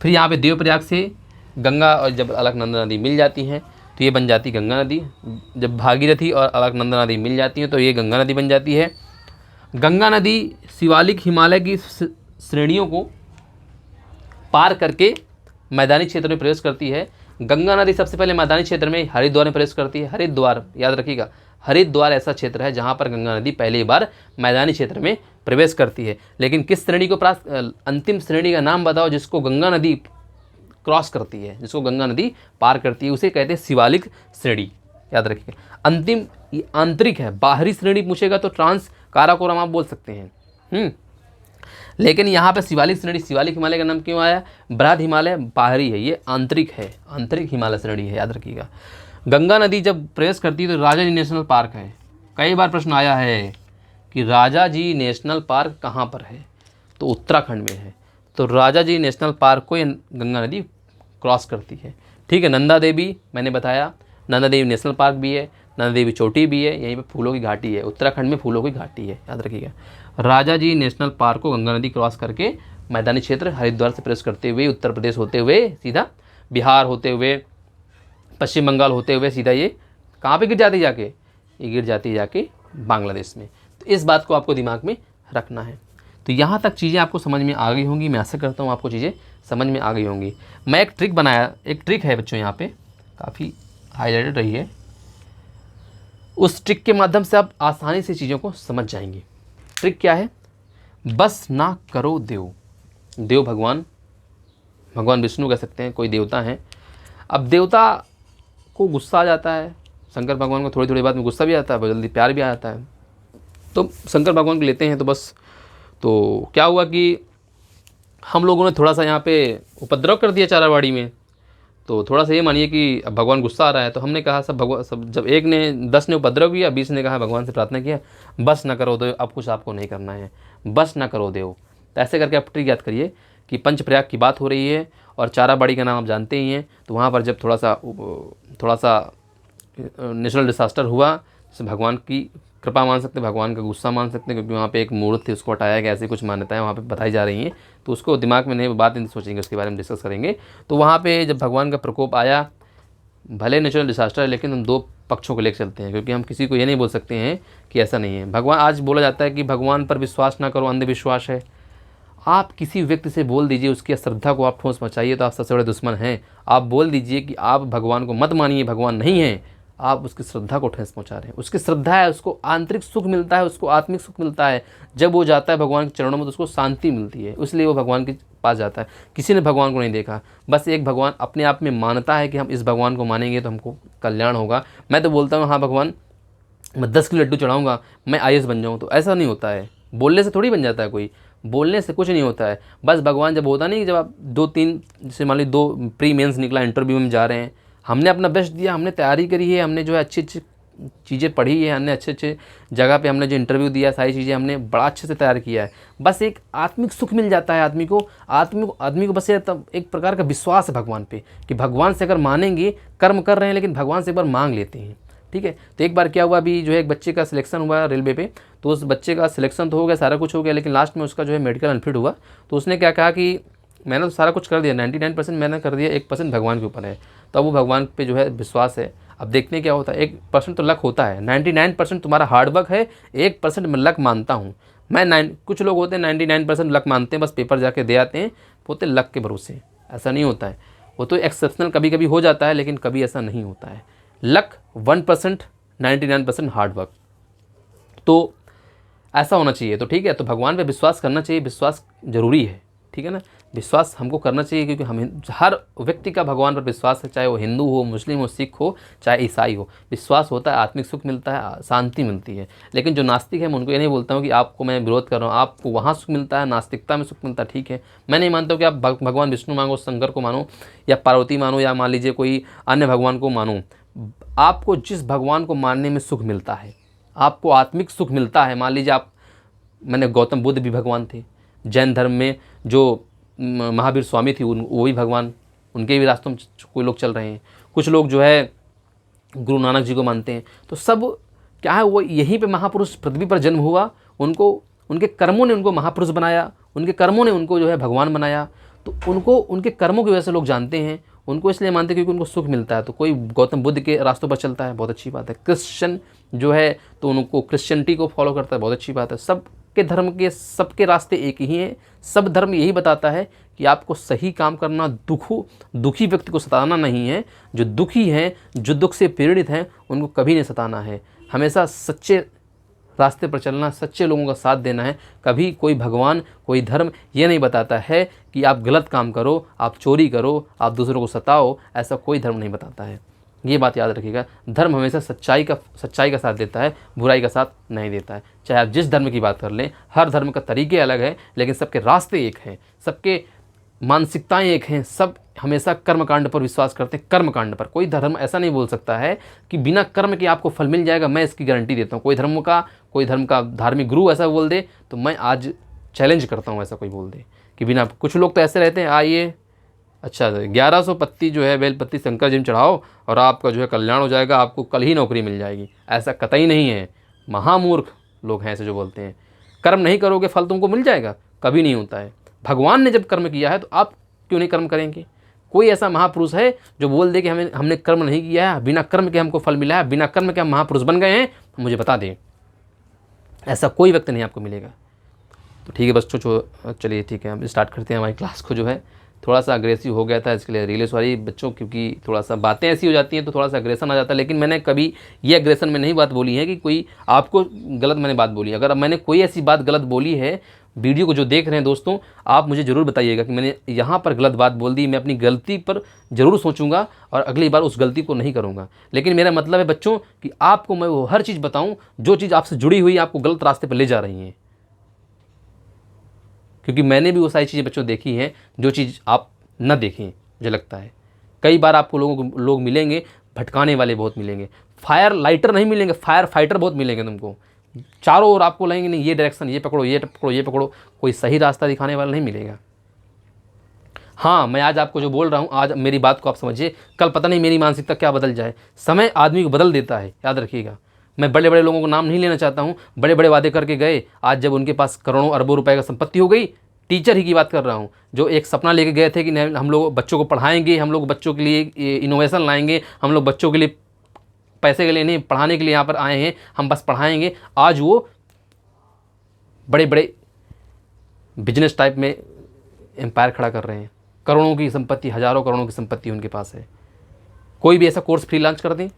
फिर यहाँ पे देवप्रयाग से गंगा और जब अलकनंदा नदी मिल जाती हैं तो ये बन जाती गंगा नदी। जब भागीरथी और अलकनंदा नदी मिल जाती हैं तो ये गंगा नदी बन जाती है। गंगा नदी शिवालिक हिमालय की श्रेणियों को पार करके मैदानी क्षेत्र में प्रवेश करती है। गंगा नदी सबसे पहले मैदानी क्षेत्र में हरिद्वार में प्रवेश करती है। हरिद्वार, याद रखिएगा, हरिद्वार ऐसा क्षेत्र है जहाँ पर गंगा नदी पहली बार मैदानी क्षेत्र में प्रवेश करती है। लेकिन किस श्रेणी को अंतिम श्रेणी का नाम बताओ जिसको गंगा नदी क्रॉस करती है, जिसको गंगा नदी पार करती है, उसे कहते हैं शिवालिक श्रेणी, याद रखिए। अंतिम आंतरिक है, बाहरी श्रेणी पूछेगा तो ट्रांस काराकोरम आप बोल सकते हैं, लेकिन यहाँ पे शिवालिक श्रेणी, शिवालिक हिमालय का नाम क्यों आया? बृहद हिमालय बाहरी है, ये आंतरिक है, आंतरिक हिमालय श्रेणी है, याद रखिएगा। गंगा नदी जब प्रवेश करती है तो राजाजी नेशनल पार्क है। कई बार प्रश्न आया है कि राजाजी नेशनल पार्क कहाँ पर है, तो उत्तराखंड में है। तो राजाजी नेशनल पार्क को ये गंगा नदी क्रॉस करती है, ठीक है। नंदा देवी मैंने बताया, नंदा देवी नेशनल पार्क भी है, नंदा देवी चोटी भी है, यहीं पे फूलों की घाटी है, उत्तराखंड में फूलों की घाटी है, याद रखिएगा। राजाजी नेशनल पार्क को गंगा नदी क्रॉस करके मैदानी क्षेत्र हरिद्वार से प्रवेश करते हुए उत्तर प्रदेश होते हुए सीधा बिहार होते हुए पश्चिम बंगाल होते हुए सीधा ये कहाँ पे गिर जाती जाके? ये गिर जाती जाके बांग्लादेश में। तो इस बात को आपको दिमाग में रखना है। तो यहाँ तक चीज़ें आपको समझ में आ गई होंगी, मैं आशा करता हूँ आपको चीज़ें समझ में आ गई होंगी। मैं एक ट्रिक बनाया, एक ट्रिक है बच्चों, यहाँ पे काफ़ी हाईलाइटेड रही है, उस ट्रिक के माध्यम से आप आसानी से चीज़ों को समझ जाएंगे। ट्रिक क्या है? बस ना करो देव। देव भगवान विष्णु कह सकते हैं, कोई देवता हैं। अब देवता को गुस्सा आ जाता है, शंकर भगवान को थोड़ी थोड़ी बात में गुस्सा भी आता है, बहुत जल्दी प्यार भी आ जाता है। तो शंकर भगवान को लेते हैं तो बस, तो क्या हुआ कि हम लोगों ने थोड़ा सा यहाँ पे उपद्रव कर दिया चाराबाड़ी में। तो थोड़ा सा ये मानिए कि अब भगवान गुस्सा आ रहा है, तो हमने कहा सब जब एक ने 10 ने उपद्रव किया, 20 ने कहा, भगवान से प्रार्थना किया, बस न करो देव, अब कुछ आपको नहीं करना है, बस न करो देव। तो ऐसे करके आप ट्रिक याद करिए कि पंचप्रयाग की बात हो रही है और चाराबाड़ी का नाम आप जानते ही हैं। तो वहाँ पर जब थोड़ा सा नेचुरल डिसास्टर हुआ, जैसे भगवान की कृपा मान सकते हैं, भगवान का गुस्सा मान सकते हैं, क्योंकि वहाँ पे एक मूर्त थी उसको हटाया गया, ऐसी कुछ मान्यताएं वहाँ पे बताई जा रही हैं। तो उसको दिमाग में नहीं, बात नहीं सोचेंगे, उसके बारे में डिस्कस करेंगे। तो वहाँ पे जब भगवान का प्रकोप आया, भले नेचुरल डिसास्टर है, लेकिन उन 2 पक्षों को लेकर चलते हैं, क्योंकि हम किसी को ये नहीं बोल सकते हैं कि ऐसा नहीं है। भगवान, आज बोला जाता है कि भगवान पर विश्वास ना करो, अंधविश्वास है। आप किसी व्यक्ति से बोल दीजिए, उसकी श्रद्धा को आप ठोस पहुँचाइए तो आप सबसे बड़े दुश्मन हैं। आप बोल दीजिए कि आप भगवान को मत मानिए, भगवान नहीं है, आप उसकी श्रद्धा को ठेस पहुँचा रहे हैं। उसकी श्रद्धा है, उसको आंतरिक सुख मिलता है, उसको आत्मिक सुख मिलता है। जब वो जाता है भगवान के चरणों में तो उसको शांति मिलती है, इसलिए वो भगवान के पास जाता है। किसी ने भगवान को नहीं देखा, बस एक भगवान अपने आप में मानता है कि हम इस भगवान को मानेंगे तो हमको कल्याण होगा। मैं तो बोलता हूँ हाँ भगवान, मैं 10 किलो लड्डू चढ़ाऊँगा, मैं IAS बन जाऊँ, तो ऐसा नहीं होता है। बोलने से थोड़ी बन जाता है कोई, बोलने से कुछ नहीं होता है। बस भगवान जब होता नहीं कि जब आप 2-3, जैसे मान ली 2 प्री मेंस निकला, इंटरव्यू में जा रहे हैं, हमने अपना बेस्ट दिया, हमने तैयारी करी है, हमने जो है अच्छी अच्छी चीज़ें पढ़ी है, हमने अच्छे अच्छे जगह पे हमने जो इंटरव्यू दिया, सारी चीज़ें हमने बड़ा अच्छे से तैयार किया है। बस एक आत्मिक सुख मिल जाता है आदमी को बस ये तब एक प्रकार का विश्वास है भगवान पे कि भगवान से अगर मानेंगे, कर्म कर रहे हैं लेकिन भगवान से एक बार मांग लेते हैं, ठीक है। तो एक बार क्या हुआ, अभी जो है एक बच्चे का सिलेक्शन हुआ रेलवे पे, तो उस बच्चे का सिलेक्शन तो हो गया, सारा कुछ हो गया, लेकिन लास्ट में उसका जो है मेडिकल अनफिट हुआ। तो उसने क्या कहा कि मैंने तो सारा कुछ कर दिया, 99% मैंने कर दिया, 1% भगवान के ऊपर है। तो अब वो भगवान पे जो है विश्वास है। अब देखते हैं क्या होता है। 1% तो लक होता है, 99% तुम्हारा हार्डवर्क है, 1% मैं लक मानता हूँ। कुछ लोग होते हैं 99% लक मानते हैं, बस पेपर जाके दे आते हैं, होते लक के भरोसे। ऐसा नहीं होता है, वो तो एक्सेप्शनल कभी कभी हो जाता है, लेकिन कभी ऐसा नहीं होता है। लक 1%, 99% हार्डवर्क, तो ऐसा होना चाहिए। तो ठीक है, तो भगवान पे विश्वास करना चाहिए, विश्वास ज़रूरी है, ठीक है ना। विश्वास हमको करना चाहिए, क्योंकि हम हर व्यक्ति का भगवान पर विश्वास है, चाहे वो हिंदू हो, मुस्लिम हो, सिख हो, चाहे ईसाई हो। विश्वास होता है, आत्मिक सुख मिलता है, शांति मिलती है। लेकिन जो नास्तिक है, मैं उनको ये नहीं बोलता हूँ कि आपको मैं विरोध कर रहा हूँ, आपको वहाँ सुख मिलता है, नास्तिकता में सुख मिलता है, ठीक है। मैं नहीं मानता हूँ कि आप भगवान विष्णु मांगो, शंकर को मानो, या पार्वती मानो, या मान लीजिए कोई अन्य भगवान को मानो। आपको जिस भगवान को मानने में सुख मिलता है, आपको आत्मिक सुख मिलता है। मान लीजिए मैंने गौतम बुद्ध भी भगवान थे, जैन धर्म में जो महावीर स्वामी थी वो भी भगवान, उनके भी रास्तों में कोई लोग चल रहे हैं। कुछ लोग जो है गुरु नानक जी को मानते हैं। तो सब क्या है, वो यहीं पे महापुरुष पृथ्वी पर जन्म हुआ, उनके कर्मों ने उनको महापुरुष बनाया, उनके कर्मों ने उनको जो है भगवान बनाया। तो उनको उनके कर्मों की वजह से लोग जानते हैं, उनको इसलिए मानते हैं क्योंकि उनको सुख मिलता है। तो कोई गौतम बुद्ध के रास्तों पर चलता है, बहुत अच्छी बात है। क्रिश्चियन जो है तो उनको क्रिश्चियनिटी को फॉलो करता है, बहुत अच्छी बात है। सबके धर्म के सबके रास्ते एक ही हैं। सब धर्म यही बताता है कि आपको सही काम करना, दुखी व्यक्ति को सताना नहीं है। जो दुखी हैं, जो दुख से पीड़ित हैं, उनको कभी नहीं सताना है। हमेशा सच्चे रास्ते पर चलना, सच्चे लोगों का साथ देना है। कभी कोई भगवान, कोई धर्म ये नहीं बताता है कि आप गलत काम करो, आप चोरी करो, आप दूसरों को सताओ, ऐसा कोई धर्म नहीं बताता है। ये बात याद रखिएगा। धर्म हमेशा सच्चाई का साथ देता है, बुराई का साथ नहीं देता है। चाहे आप जिस धर्म की बात कर लें, हर धर्म का तरीके अलग है, लेकिन सबके रास्ते एक हैं, सबके मानसिकताएं एक हैं। सब हमेशा कर्मकांड पर विश्वास करते हैं, कर्मकांड पर। कोई धर्म ऐसा नहीं बोल सकता है कि बिना कर्म के आपको फल मिल जाएगा, मैं इसकी गारंटी देता हूँ। कोई धर्म का धार्मिक गुरु ऐसा बोल दे तो मैं आज चैलेंज करता हूँ, ऐसा कोई बोल दे कि बिना। कुछ लोग तो ऐसे रहते हैं, आइए अच्छा 1100 पत्ती जो है बेलपत्ती शंकर जी में चढ़ाओ और आपका जो है कल्याण हो जाएगा, आपको कल ही नौकरी मिल जाएगी। ऐसा कतई नहीं है। महामूर्ख लोग हैं ऐसे जो बोलते हैं कर्म नहीं करोगे फल तुमको मिल जाएगा, कभी नहीं होता है। भगवान ने जब कर्म किया है तो आप क्यों नहीं कर्म करेंगे? कोई ऐसा महापुरुष है जो बोल दे कि हमने कर्म नहीं किया है, बिना कर्म के हमको फल मिला है, बिना कर्म के हम महापुरुष बन गए हैं? मुझे बता दें, ऐसा कोई व्यक्ति नहीं आपको मिलेगा। तो ठीक है बच्चों, चलिए ठीक है, हम स्टार्ट करते हैं हमारी क्लास को। जो है थोड़ा सा अग्रेसिव हो गया था, इसके लिए रियली सॉरी बच्चों, क्योंकि थोड़ा सा बातें ऐसी हो जाती हैं तो थोड़ा सा अग्रेसन आ जाता है। लेकिन मैंने कभी ये अग्रेसन में नहीं बात बोली है कि कोई आपको गलत मैंने बात बोली। अगर मैंने कोई ऐसी बात गलत बोली है, वीडियो को जो देख रहे हैं दोस्तों, आप मुझे ज़रूर बताइएगा कि मैंने यहाँ पर गलत बात बोल दी। मैं अपनी गलती पर ज़रूर सोचूंगा और अगली बार उस गलती को नहीं करूँगा। लेकिन मेरा मतलब है बच्चों कि आपको मैं वो हर चीज़ बताऊँ जो चीज़ आपसे जुड़ी हुई आपको गलत रास्ते पर ले जा रही हैं, क्योंकि मैंने भी वो सारी चीज़ें बच्चों देखी हैं जो चीज़ आप न देखें। मुझे लगता है कई बार आपको लोग मिलेंगे, भटकाने वाले बहुत मिलेंगे, फायर लाइटर नहीं मिलेंगे, फायर फाइटर बहुत मिलेंगे तुमको। चारों ओर आपको लगेंगे नहीं ये डायरेक्शन, ये पकड़ो, ये पकड़ो, ये पकड़ो, कोई सही रास्ता दिखाने वाला नहीं मिलेगा। हाँ, मैं आज आपको जो बोल रहा हूँ, आज मेरी बात को आप समझिए, कल पता नहीं मेरी मानसिकता क्या बदल जाए। समय आदमी को बदल देता है, याद रखिएगा। मैं बड़े बड़े लोगों को नाम नहीं लेना चाहता हूँ, बड़े बड़े वादे करके गए, आज जब उनके पास करोड़ों अरबों रुपए का संपत्ति हो गई। टीचर ही की बात कर रहा हूँ, जो एक सपना लेके गए थे कि हम लोग बच्चों को पढ़ाएंगे, हम लोग बच्चों के लिए इनोवेशन लाएंगे, हम लोग बच्चों के लिए पैसे के लिए नहीं, पढ़ाने के लिए यहाँ पर आए हैं, हम बस पढ़ाएंगे। आज वो बड़े बड़े बिजनेस टाइप में एम्पायर खड़ा कर रहे हैं, करोड़ों की संपत्ति, हज़ारों करोड़ों की संपत्ति उनके पास है। कोई भी ऐसा कोर्स फ्री लॉन्च कर दें,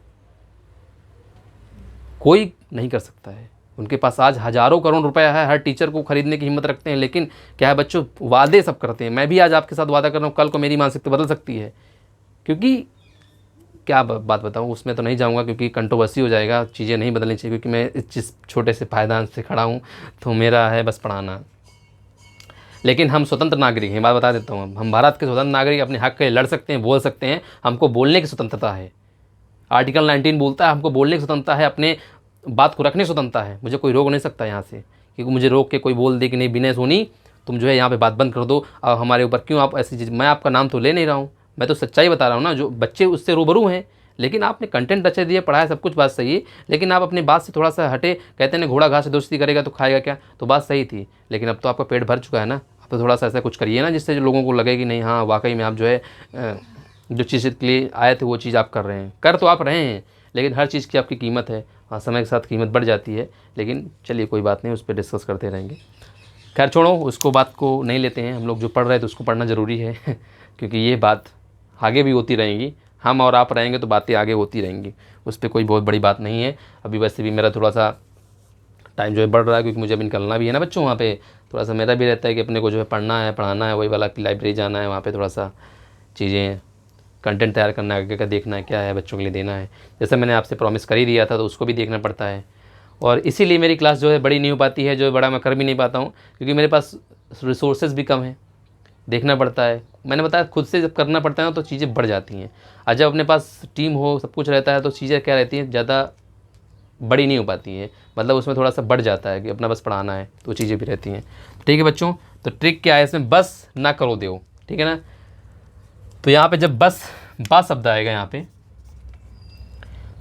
कोई नहीं कर सकता है। उनके पास आज हज़ारों करोड़ रुपया है, हर टीचर को खरीदने की हिम्मत रखते हैं। लेकिन क्या है बच्चों, वादे सब करते हैं। मैं भी आज आपके साथ वादा कर रहा हूँ, कल को मेरी मानसिकता बदल सकती है। क्योंकि क्या बात बताऊँ, उसमें तो नहीं जाऊँगा क्योंकि कंट्रोवर्सी हो जाएगा, चीज़ें नहीं बदलनी चाहिए। क्योंकि मैं जिस छोटे से पायदान से खड़ा हूँ, तो मेरा है बस पढ़ाना। लेकिन हम स्वतंत्र नागरिक हैं, बात बता देता हूँ। हम भारत के स्वतंत्र नागरिक, अपने हक के लिए लड़ सकते हैं, बोल सकते हैं। हमको बोलने की स्वतंत्रता है। आर्टिकल 19 बोलता है हमको बोलने की स्वतंत्रता है, अपने बात को रखने की स्वतंत्रता है। मुझे कोई रोक नहीं सकता यहाँ से, क्योंकि मुझे रोक के कोई बोल दे कि नहीं बिना सुनी तुम जो है यहाँ पे बात बंद कर दो, और हमारे ऊपर क्यों आप ऐसी चीज़। मैं आपका नाम तो ले नहीं रहा हूँ, मैं तो सच्चाई बता रहा हूँ ना। जो बच्चे उससे रूबरू हैं, लेकिन आपने कंटेंट अच्छे दिए, पढ़ाया, सब कुछ बात सही है। लेकिन आप अपनी बात से थोड़ा सा हटे। कहते हैं ना, घोड़ा घास से दोस्ती करेगा तो खाएगा क्या, तो बात सही थी। लेकिन अब तो आपका पेट भर चुका है ना, अब तो थोड़ा सा ऐसा कुछ करिए ना, जिससे जो लोगों को लगे कि नहीं हाँ वाकई में आप जो है जो चीज़ के लिए आए थे वो चीज़ आप कर रहे हैं। कर तो आप रहे हैं, लेकिन हर चीज़ की आपकी कीमत है। हाँ, समय के साथ कीमत बढ़ जाती है। लेकिन चलिए कोई बात नहीं, उस पर डिस्कस करते रहेंगे। खैर छोड़ो, उसको बात को नहीं लेते हैं। हम लोग जो पढ़ रहे हैं तो उसको पढ़ना ज़रूरी है क्योंकि ये बात आगे भी होती रहेंगी। हम और आप रहेंगे तो बातें आगे होती रहेंगी, उस पर कोई बहुत बड़ी बात नहीं है। अभी वैसे भी मेरा थोड़ा सा टाइम जो है बढ़ रहा है, क्योंकि मुझे अभी निकलना भी है ना बच्चों। वहाँ पे थोड़ा सा मेरा भी रहता है कि अपने को जो है पढ़ना है, पढ़ाना है, वही वाला कि लाइब्रेरी जाना है, वहाँ पे थोड़ा सा चीज़ें कंटेंट तैयार करना है, आगे का देखना है क्या है बच्चों के लिए देना है। जैसे मैंने आपसे प्रॉमिस कर ही दिया था, तो उसको भी देखना पड़ता है। और इसीलिए मेरी क्लास जो है बड़ी नहीं हो पाती है, जो बड़ा मैं कर भी नहीं पाता हूँ, क्योंकि मेरे पास रिसोर्सेज भी कम है, देखना पड़ता है। मैंने बताया खुद से जब करना पड़ता है ना तो चीज़ें बढ़ जाती हैं। और जब अपने पास टीम हो, सब कुछ रहता है, तो चीज़ें क्या रहती हैं, ज़्यादा बड़ी नहीं हो पाती हैं। मतलब उसमें थोड़ा सा बढ़ जाता है कि अपना बस पढ़ाना है, तो चीज़ें भी रहती हैं। ठीक है बच्चों, तो ट्रिक क्या है इसमें, बस ना करो देओ। ठीक है ना। तो यहाँ पे जब बस बा शब्द आएगा यहाँ पे,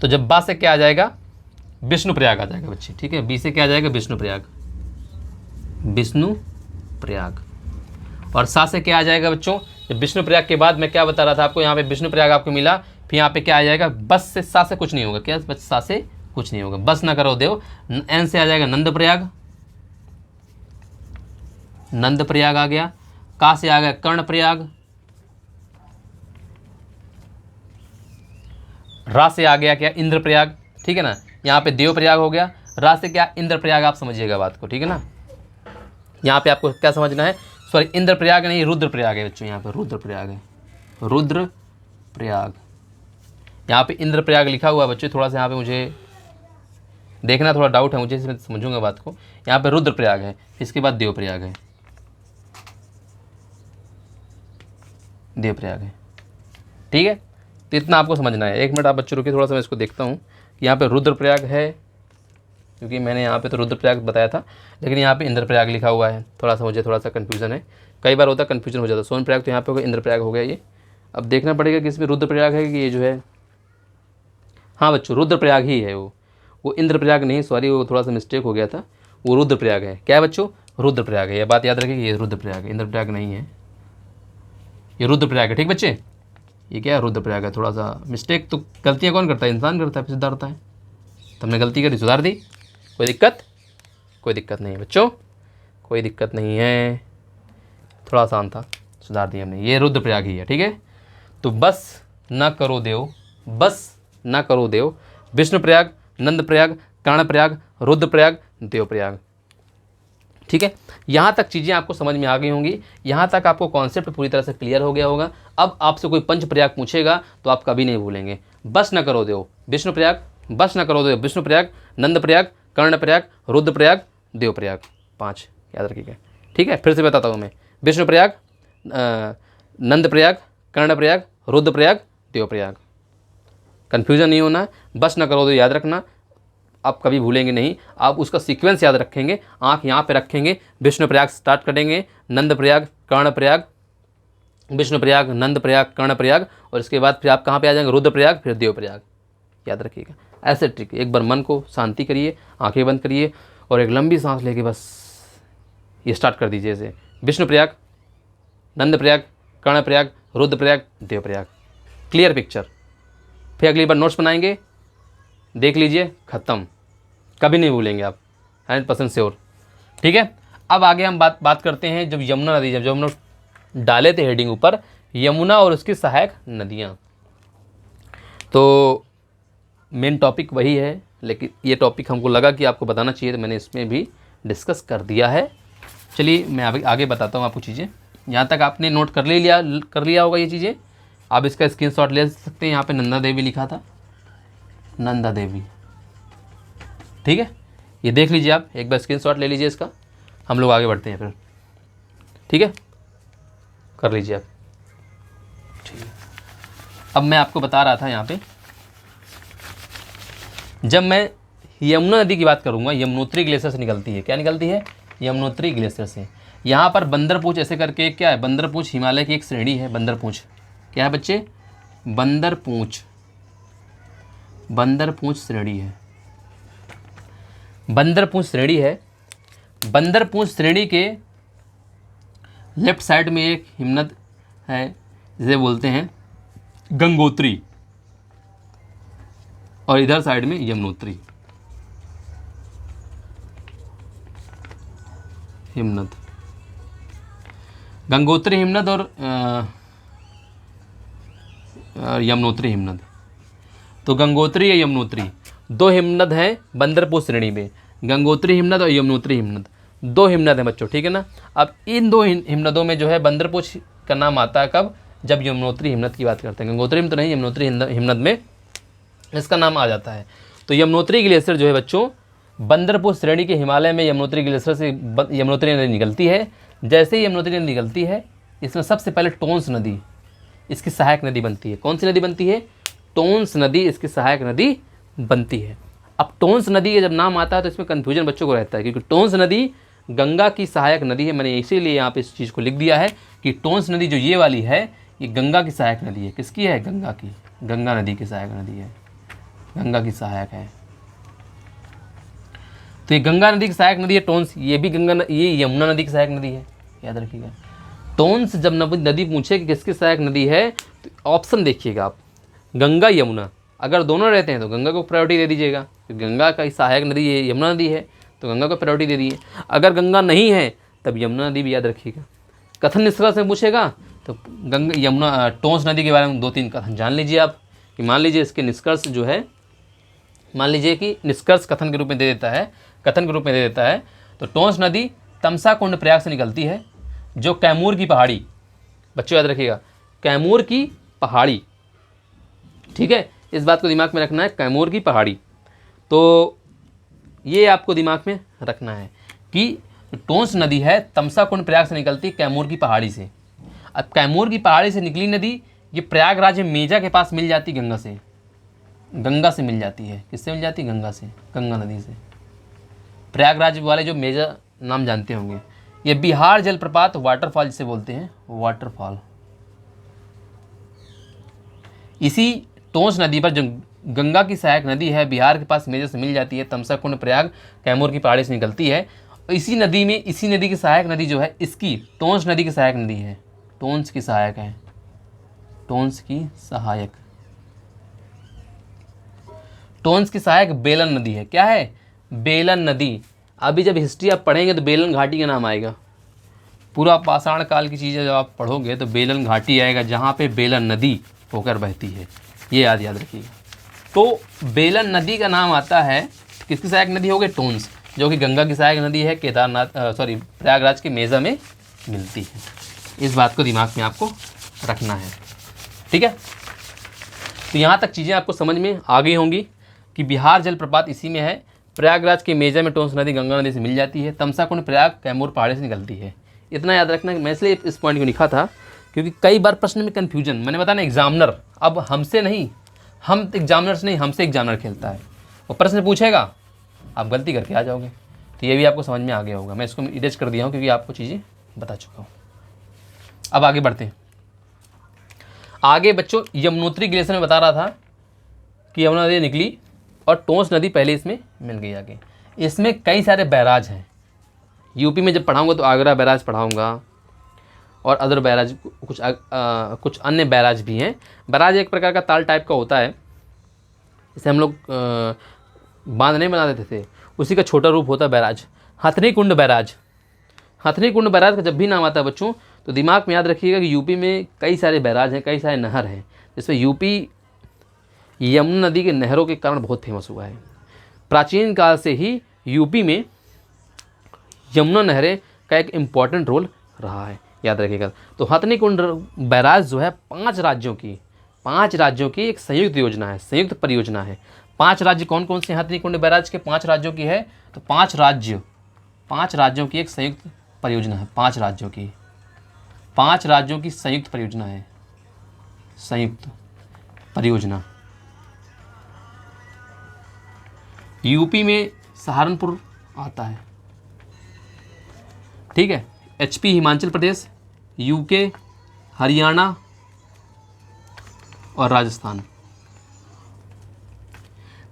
तो जब बा से क्या आ जाएगा, विष्णुप्रयाग आ जाएगा बच्चे। ठीक है, बी से क्या आ जाएगा, विष्णुप्रयाग, विष्णुप्रयाग। और सा से क्या आ जाएगा बच्चों, जब विष्णुप्रयाग के बाद मैं क्या बता रहा था आपको, यहाँ पे विष्णुप्रयाग आपको मिला, फिर यहाँ पे क्या आ जाएगा, बस से सा से कुछ नहीं होगा। क्या, बस सा से कुछ नहीं होगा, बस ना करो देव। एन से आ जाएगा नंदप्रयाग, नंदप्रयाग आ गया। का से आ गया कर्णप्रयाग, रा से आ गया क्या, इंद्रप्रयाग। ठीक है ना, यहाँ पे देवप्रयाग हो गया। रा से क्या, इंद्रप्रयाग। आप समझिएगा बात को, ठीक है ना। यहाँ पे आपको क्या समझना है, सॉरी इंद्रप्रयाग नहीं, रुद्रप्रयाग है बच्चों। यहाँ पे रुद्रप्रयाग है, रुद्रप्रयाग। यहाँ पे इंद्रप्रयाग लिखा हुआ है बच्चों, थोड़ा सा यहाँ पे मुझे देखना, थोड़ा डाउट है मुझे, इसमें समझूंगा बात को। यहाँ पे रुद्रप्रयाग है, इसके बाद देवप्रयाग है, देवप्रयाग है। ठीक है, तो इतना आपको समझना है। एक मिनट आप बच्चों रुकिए, थोड़ा सा मैं इसको देखता हूँ। यहाँ पे रुद्रप्रयाग है, क्योंकि मैंने यहाँ पे तो रुद्रप्रयाग बताया था, लेकिन यहाँ पे इंद्रप्रयाग लिखा हुआ है। थोड़ा सा मुझे थोड़ा सा कन्फ्यूज़न है, कई बार होता है कन्फ्यूजन हो जाता है। सोनप्रयाग तो यहाँ पे हो गया, इंद्रप्रयाग हो गया ये। अब देखना पड़ेगा कि इसमें रुद्रप्रयाग है कि ये जो है, हाँ बच्चों रुद्रप्रयाग ही है वो इंद्रप्रयाग नहीं, सॉरी वो थोड़ा सा मिस्टेक हो गया था। वो रुद्रप्रयाग है। क्या है बच्चों, रुद्रप्रयाग है। ये बात याद रखिए, ये रुद्रप्रयाग है, इंद्रप्रयाग नहीं है, ये रुद्रप्रयाग है। ठीक बच्चे, ये क्या है, रुद्रप्रयाग है। थोड़ा सा मिस्टेक, तो गलतियाँ कौन करता है, इंसान करता है, फिर सुधारता है। तो हमने गलती करी, सुधार दी, कोई दिक्कत, कोई दिक्कत नहीं है बच्चों, कोई दिक्कत नहीं है। थोड़ा आसान था, सुधार दिया हमने। ये रुद्रप्रयाग ही है। ठीक है, तो बस ना करो देव, बस ना करो देव, विष्णुप्रयाग, नंदप्रयाग, कर्णप्रयाग, रुद्रप्रयाग, देवप्रयाग। ठीक है, यहाँ तक चीज़ें आपको समझ में आ गई होंगी। यहाँ तक आपको कॉन्सेप्ट पूरी तरह से क्लियर हो गया होगा। अब आपसे कोई पंचप्रयाग पूछेगा तो आप कभी नहीं भूलेंगे। बस न करो देव विष्णुप्रयाग, बस न करो देव विष्णुप्रयाग, नंदप्रयाग, कर्णप्रयाग, रुद्रप्रयाग, देवप्रयाग। 5 याद रखिएगा। ठीक है, फिर से बताता हूँ मैं, विष्णुप्रयाग, नंदप्रयाग, कर्णप्रयाग, रुद्रप्रयाग, देवप्रयाग। कन्फ्यूजन नहीं होना, बस न करो देव याद रखना, आप कभी भूलेंगे नहीं। आप उसका सीक्वेंस याद रखेंगे, आँख यहाँ पे रखेंगे, विष्णुप्रयाग स्टार्ट करेंगे, नंदप्रयाग, कर्णप्रयाग, विष्णुप्रयाग, नंदप्रयाग, कर्णप्रयाग, और इसके बाद फिर आप कहाँ पे आ जाएंगे, रुद्रप्रयाग, फिर देवप्रयाग। याद रखिएगा, ऐसे ट्रिक। एक बार मन को शांति करिए, आंखें बंद करिए और एक लंबी सांस लेके बस ये स्टार्ट कर दीजिए। ऐसे विष्णुप्रयाग, नंदप्रयाग, कर्णप्रयाग, रुद्रप्रयाग, देवप्रयाग। Clear picture. फिर अगली बार नोट्स बनाएंगे, देख लीजिए, ख़त्म, कभी नहीं भूलेंगे आप, 100% श्योर। ठीक है, अब आगे हम बात करते हैं जब यमुना नदी, जब हम लोग डाले थे हेडिंग ऊपर यमुना और उसकी सहायक नदियाँ, तो मेन टॉपिक वही है, लेकिन ये टॉपिक हमको लगा कि आपको बताना चाहिए तो मैंने इसमें भी डिस्कस कर दिया है। चलिए मैं आगे बताता हूँ आपको चीज़ें। यहाँ तक आपने नोट कर लिया होगा ये चीज़ें। आप इसका स्क्रीनशॉट ले सकते हैं। यहाँ पे नंदा देवी लिखा था, नंदा देवी, ठीक है, ये देख लीजिए आप, एक बार स्क्रीनशॉट ले लीजिए इसका। हम लोग आगे बढ़ते हैं फिर, ठीक है, कर लीजिए आप। ठीक है, अब मैं आपको बता रहा था यहाँ पे, जब मैं यमुना नदी की बात करूँगा, यमुनोत्री ग्लेशियर से निकलती है। क्या निकलती है? यमुनोत्री ग्लेशियर से। यहाँ पर बंदरपूछ ऐसे करके क्या है, बंदरपूछ हिमालय की एक श्रेणी है। बंदरपूछ क्या है बच्चे? बंदरपूछ, बंदरपूछ श्रेणी है, बंदरपूछ श्रेणी है। बंदरपूछ श्रेणी के लेफ्ट साइड में एक हिमनद है, जिसे बोलते हैं गंगोत्री, और इधर साइड में यमुनोत्री हिमनद, गंगोत्री हिमनद और यमुनोत्री हिमनद। तो गंगोत्री या यमुनोत्री दो हिमनद हैं बंदरपूछ श्रेणी में, गंगोत्री हिमनद और यमुनोत्री हिमनद, दो हिमनद हैं बच्चों, ठीक है ना। अब इन दो हिमनदों में जो है बंदरपूछ का नाम आता है कब? जब यमुनोत्री हिमनद की बात करते हैं। गंगोत्री में तो नहीं, यमुनोत्री हिमनद में इसका नाम आ जाता है। तो यमुनोत्री ग्लेशियर जो है बच्चों, बंदरपूछ श्रेणी के हिमालय में यमुनोत्री ग्लेशियर से यमुनोत्री नदी निकलती है। जैसे ही यमुनोत्री नदी निकलती है, इसमें सबसे पहले टोंस नदी इसकी सहायक नदी बनती है। कौन सी नदी बनती है? टोंस नदी इसकी सहायक नदी बनती है। अब टोंस नदी का जब नाम आता है तो इसमें कन्फ्यूजन बच्चों को रहता है, क्योंकि टोंस नदी गंगा की सहायक नदी है। मैंने इसीलिए यहाँ पे इस चीज़ को लिख दिया है कि टोंस नदी जो ये वाली है, ये गंगा की सहायक नदी है। किसकी है? गंगा की, गंगा नदी की सहायक नदी है, गंगा की सहायक है। तो ये गंगा नदी की सहायक नदी है टोंस, ये भी ये यमुना नदी की सहायक नदी है, याद रखिएगा। टोंस जब नदी पूछे कि किसकी सहायक नदी है, तो ऑप्शन देखिएगा आप, गंगा यमुना। अगर दोनों रहते हैं तो गंगा को प्रायोरिटी दे दीजिएगा, तो गंगा का सहायक नदी है, यमुना नदी है, तो गंगा को प्रायोरिटी दे दीजिए। अगर गंगा नहीं है तब यमुना नदी भी याद रखिएगा। कथन निष्कर्ष में पूछेगा तो गंगा यमुना टोंस नदी के बारे में 2-3 कथन जान लीजिए आप, कि मान लीजिए इसके निष्कर्ष जो है, मान लीजिए कि निष्कर्ष कथन के रूप में दे देता है, कथन के रूप में दे देता है। तो टोंस नदी तमसा कुंड प्रयाग से निकलती है, जो कैमूर की पहाड़ी, बच्चों याद रखिएगा, कैमूर की पहाड़ी, ठीक है, इस बात को दिमाग में रखना है, कैमूर की पहाड़ी। तो ये आपको दिमाग में रखना है कि टोंस नदी है तमसा कुंड प्रयाग से निकलती, कैमूर की पहाड़ी से। अब कैमूर की पहाड़ी से निकली नदी ये प्रयागराज में मेजा के पास मिल जाती, गंगा से मिल जाती है। किससे मिल जाती? गंगा से, गंगा नदी से। प्रयागराज वाले जो मेजा नाम जानते होंगे, ये बिहार जलप्रपात वाटरफॉल जिसे बोलते हैं, वाटरफॉल, इसी टोंस नदी पर जो गंगा की सहायक नदी है, बिहार के पास मेजे से मिल जाती है, तमसा कुंड प्रयाग कैमूर की पहाड़ी से निकलती है। इसी नदी की सहायक नदी जो है, इसकी टोंस नदी की सहायक नदी है, टोंस की सहायक है, टोंस की सहायक, टोंस की सहायक बेलन नदी है। क्या है? बेलन नदी। अभी जब हिस्ट्री आप पढ़ेंगे तो बेलन घाटी का नाम आएगा। पूरा पाषाण काल की चीज़ें जब आप पढ़ोगे तो बेलन घाटी आएगा, जहाँ पे बेलन नदी होकर बहती है, ये याद रखिएगा। तो बेलन नदी का नाम आता है, किसकी सहायक नदी हो गई? टोंस, जो कि गंगा की सहायक नदी है, प्रयागराज के मेजा में मिलती है। इस बात को दिमाग में आपको रखना है, ठीक है। तो यहाँ तक चीज़ें आपको समझ में आ गई होंगी कि बिहार जलप्रपात इसी में है, प्रयागराज के मेजा में टोंस नदी गंगा नदी से मिल जाती है, तमसा कुंड प्रयाग कैमूर पहाड़ी से निकलती है। इतना याद रखना कि मैं इसलिए इस पॉइंट को लिखा था, क्योंकि कई बार प्रश्न में कन्फ्यूजन, मैंने बताया ना, एग्जामिनर, अब हमसे नहीं, हम एग्जामिनर से नहीं, हमसे एग्जामिनर खेलता है, वो प्रश्न पूछेगा, आप गलती करके आ जाओगे। तो ये भी आपको समझ में आ गया होगा, मैं इसको इरेज कर दिया हूँ क्योंकि आपको चीज़ें बता चुका हूँ। अब आगे बढ़ते हैं। आगे बच्चों यमुनोत्री ग्लेशियर में बता रहा था कि यमुना नदी निकली और टोंस नदी पहले इसमें मिल गई आगे। इसमें कई सारे बैराज हैं, यूपी में जब पढ़ाऊँगा तो आगरा बैराज पढ़ाऊँगा, और अदर बैराज कुछ अन्य बैराज भी हैं। बैराज एक प्रकार का ताल टाइप का होता है, इसे हम लोग बांध नहीं बना देते थे, उसी का छोटा रूप होता है बैराज, हथनी कुंड बैराज। हथनी कुंड बैराज का जब भी नाम आता है बच्चों तो दिमाग में याद रखिएगा कि यूपी में कई सारे बैराज हैं, कई सारे नहर हैं, जिसमें यूपी यमुना नदी के नहरों के कारण बहुत फेमस हुआ है। प्राचीन काल से ही यूपी में यमुना नहरें का एक इम्पॉर्टेंट रोल रहा है, याद रखिएगा। तो हथनी कुंड बैराज जो है 5 राज्यों की एक संयुक्त योजना है, संयुक्त परियोजना है। 5 राज्य कौन कौन से हथनी कुंड बैराज के? 5 राज्यों की है। तो 5 राज्यों की एक संयुक्त परियोजना है। 5 राज्यों की संयुक्त परियोजना है, संयुक्त परियोजना। यूपी में सहारनपुर आता है, ठीक है। एचपी हिमाचल प्रदेश, यूके हरियाणा और राजस्थान।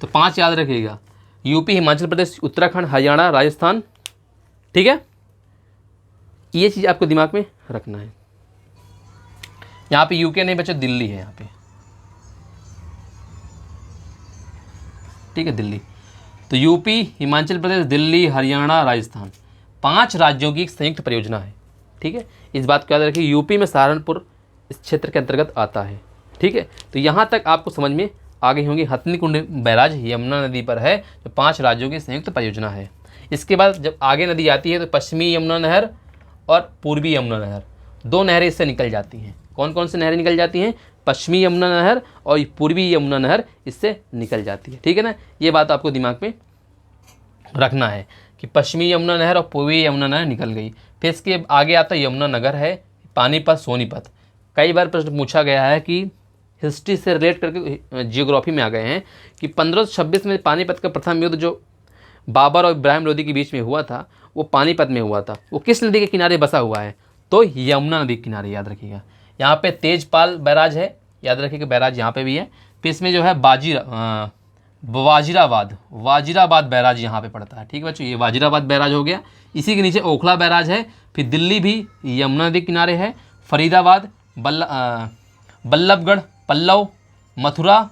तो 5 याद रखिएगा, यूपी हिमाचल प्रदेश उत्तराखंड हरियाणा राजस्थान, ठीक है। ये चीज़ आपको दिमाग में रखना है। यहाँ पे यूके नहीं बच्चे, दिल्ली है यहाँ पे, ठीक है, दिल्ली। तो यूपी हिमाचल प्रदेश दिल्ली हरियाणा राजस्थान 5 राज्यों की एक संयुक्त परियोजना है, ठीक है। इस बात को याद रखिए, यूपी में सहारनपुर इस क्षेत्र के अंतर्गत आता है, ठीक है। तो यहाँ तक आपको समझ में आ गई होंगी। हथनी कुंड बैराज यमुना नदी पर है, जो 5 राज्यों की संयुक्त परियोजना है। इसके बाद जब आगे नदी आती है तो पश्चिमी यमुना नहर और पूर्वी यमुना नहर, 2 नहरें इससे निकल जाती हैं। कौन कौन सी नहरें निकल जाती हैं? पश्चिमी यमुना नहर और पूर्वी यमुना नहर इससे निकल जाती है, ठीक है ना। ये बात आपको दिमाग में रखना है कि पश्चिमी यमुना नहर और पूर्वी यमुना नहर निकल गई। फिर इसके आगे आता यमुना नगर है, पानीपत सोनीपत। कई बार प्रश्न पूछा गया है कि हिस्ट्री से रिलेट करके जियोग्राफी में आ गए हैं कि 1526 में पानीपत का प्रथम युद्ध जो बाबर और इब्राहिम लोदी के बीच में हुआ था, वो पानीपत में हुआ था। वो किस नदी के किनारे बसा हुआ है? तो यमुना नदी के किनारे, याद रखिएगा। यहाँ पे तेजपाल बैराज है, याद रखिएगा, बैराज यहाँ पे भी है। फिर इसमें जो है वाजिराबाद बैराज यहाँ पे पड़ता है, ठीक है बच्चों। ये वाजिराबाद बैराज हो गया। इसी के नीचे ओखला बैराज है। फिर दिल्ली भी यमुना नदी किनारे है। फरीदाबाद, बल्लभगढ़, पल्लव, मथुरा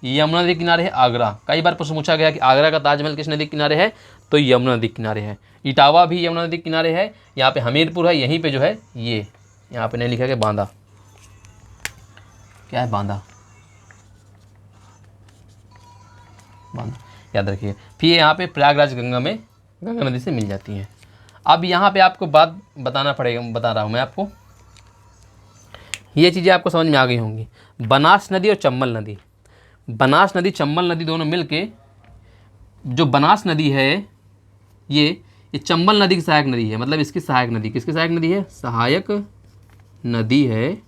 यमुना नदी किनारे है। आगरा, कई बार प्रश्न पूछा गया कि आगरा का ताजमहल किस नदी किनारे है? तो यमुना नदी किनारे है। इटावा भी यमुना नदी किनारे है। यहाँ पे हमीरपुर है, यहीं पे जो है ये यहाँ पे नहीं लिखा गया बांदा, क्या है बांदा, याद रखिए। फिर यहाँ पे प्रयागराज गंगा नदी से मिल जाती हैं। अब यहाँ पे आपको बात बताना पड़ेगा, बता रहा हूँ मैं आपको, ये चीज़ें आपको समझ में आ गई होंगी। बनास नदी और चंबल नदी, बनास नदी चंबल नदी दोनों मिलके, जो बनास नदी है ये चंबल नदी की सहायक नदी है। मतलब इसकी सहायक नदी, किसकी सहायक नदी है? सहायक नदी है